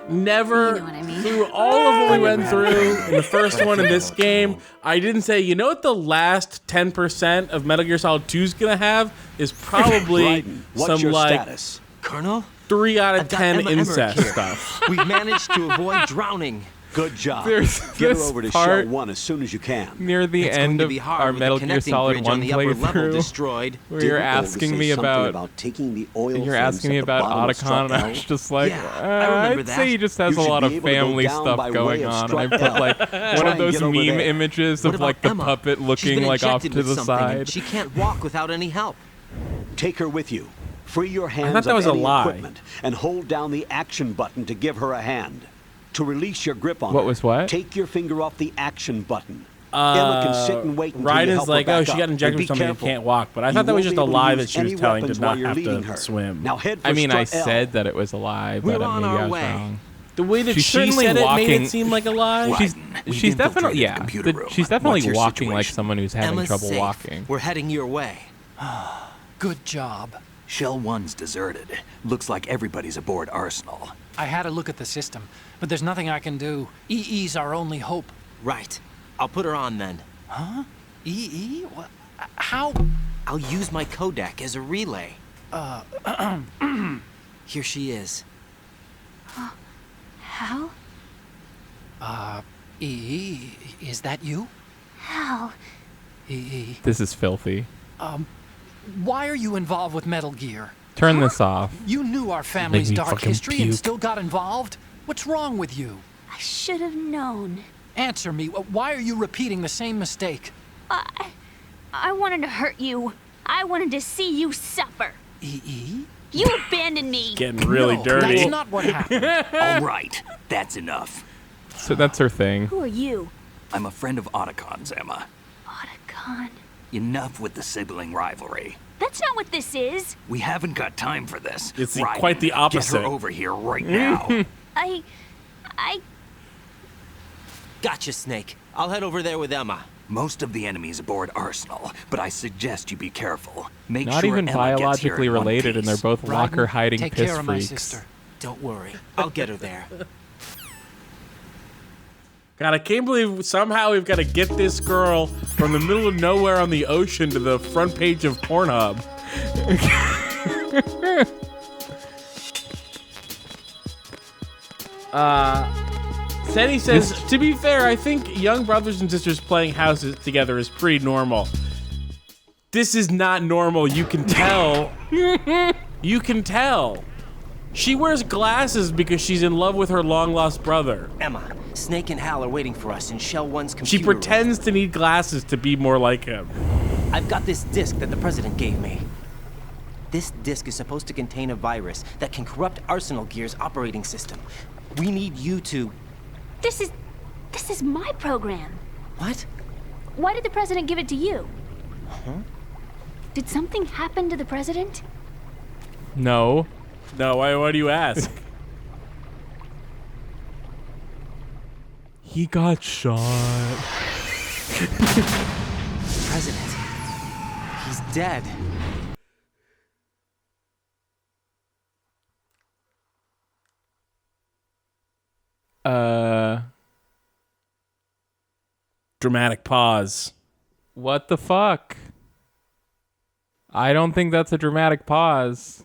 Never, You know what I mean. through all of what we went through in the first one in this game, I didn't say, you know what the last 10% of Metal Gear Solid 2 is gonna have is probably Raiden, what's some your like status? Colonel? 3 out of I've got 10 Emmerich incest here. stuff. We've managed to avoid drowning. Good job. There's Get her this over to part Shell 1 as soon as you can. near the It's end going to of be hard our with the Metal Gear connecting Solid bridge 1 on the upper level playthrough, destroyed. where you're Didn't Olga asking say me something about taking the oil you're flames asking me at the about bottom of Otacon, and I Strut was L? just like, Yeah, I remember I'd that. say he just has You a should lot be of able to go family down stuff by going way of on, and I Strut put L. like one Try of those and get over meme there. images What of like about the Emma? puppet She's looking been like off injected to with the something, side. and she can't walk without any help. Take her with you. Free your hands thought that of was a any lie. equipment and hold down the action button to give her a hand. To release your grip on What her, was what? take your finger off the action button. Emma can sit and wait until you Raiden's help like, her oh, back she up. got injected And with be something and careful. can't walk. But I You thought that was won't just a be able to lie use that she was any telling weapons to not while you're have leading to her. swim. Now head for I mean, I Strut L. said that it was a lie, We're but on maybe our I was way. wrong. The way that She's she certainly said it made walking- it seem like a lie. She's We've she's definitely infiltrated the computer room. she's definitely What's your walking like situation? someone who's having Emma's trouble safe. walking. We're heading your way. Good job. Shell 1's deserted. Looks like everybody's aboard Arsenal. I had a look at the system, but there's nothing I can do. EE's our only hope. Right. I'll put her on then. Huh? EE? What? How? I'll use my codec as a relay. Here she is. Hal? EE, is that you? Hal? EE, This is filthy. why are you involved with Metal Gear? Turn this off. You knew our family's me dark fucking history and puke. still got involved? What's wrong with you? I should have known. Answer me. Why are you repeating the same mistake? I wanted to hurt you. I wanted to see you suffer. EE? You abandoned me. Getting really No, dirty. That's not what happened. All right, that's enough. So that's her thing. Who are you? I'm a friend of Otacon's, Emma. Otacon. Enough with the sibling rivalry. That's not what this is. We haven't got time for this. It's Raiden, quite the Get opposite. her over here right now. I Gotcha, Snake. I'll head over there with Emma. Most of the enemies aboard Arsenal, but I suggest you be careful. Make Not sure even Emma gets here biologically in one related, and they're piece. both locker Raiden, hiding take piss care of my freaks. sister. Don't worry. I'll get her there. God, I can't believe somehow we've got to get this girl from the middle of nowhere on the ocean to the front page of Pornhub. Teddy says, to be fair, I think young brothers and sisters playing houses together is pretty normal. This is not normal. You can tell. You can tell. She wears glasses because she's in love with her long-lost brother. Emma, Snake and Hal are waiting for us in Shell 1's computer She pretends to need glasses to be more like him. I've got this disk that the president gave me. This disk is supposed to contain a virus that can corrupt Arsenal Gear's operating system. We need you to... This is my program. What? Why did the president give it to you? Huh? Did something happen to the president? No. No, why do you ask? He got shot. President. He's dead. Dramatic pause. What the fuck? I don't think that's a dramatic pause.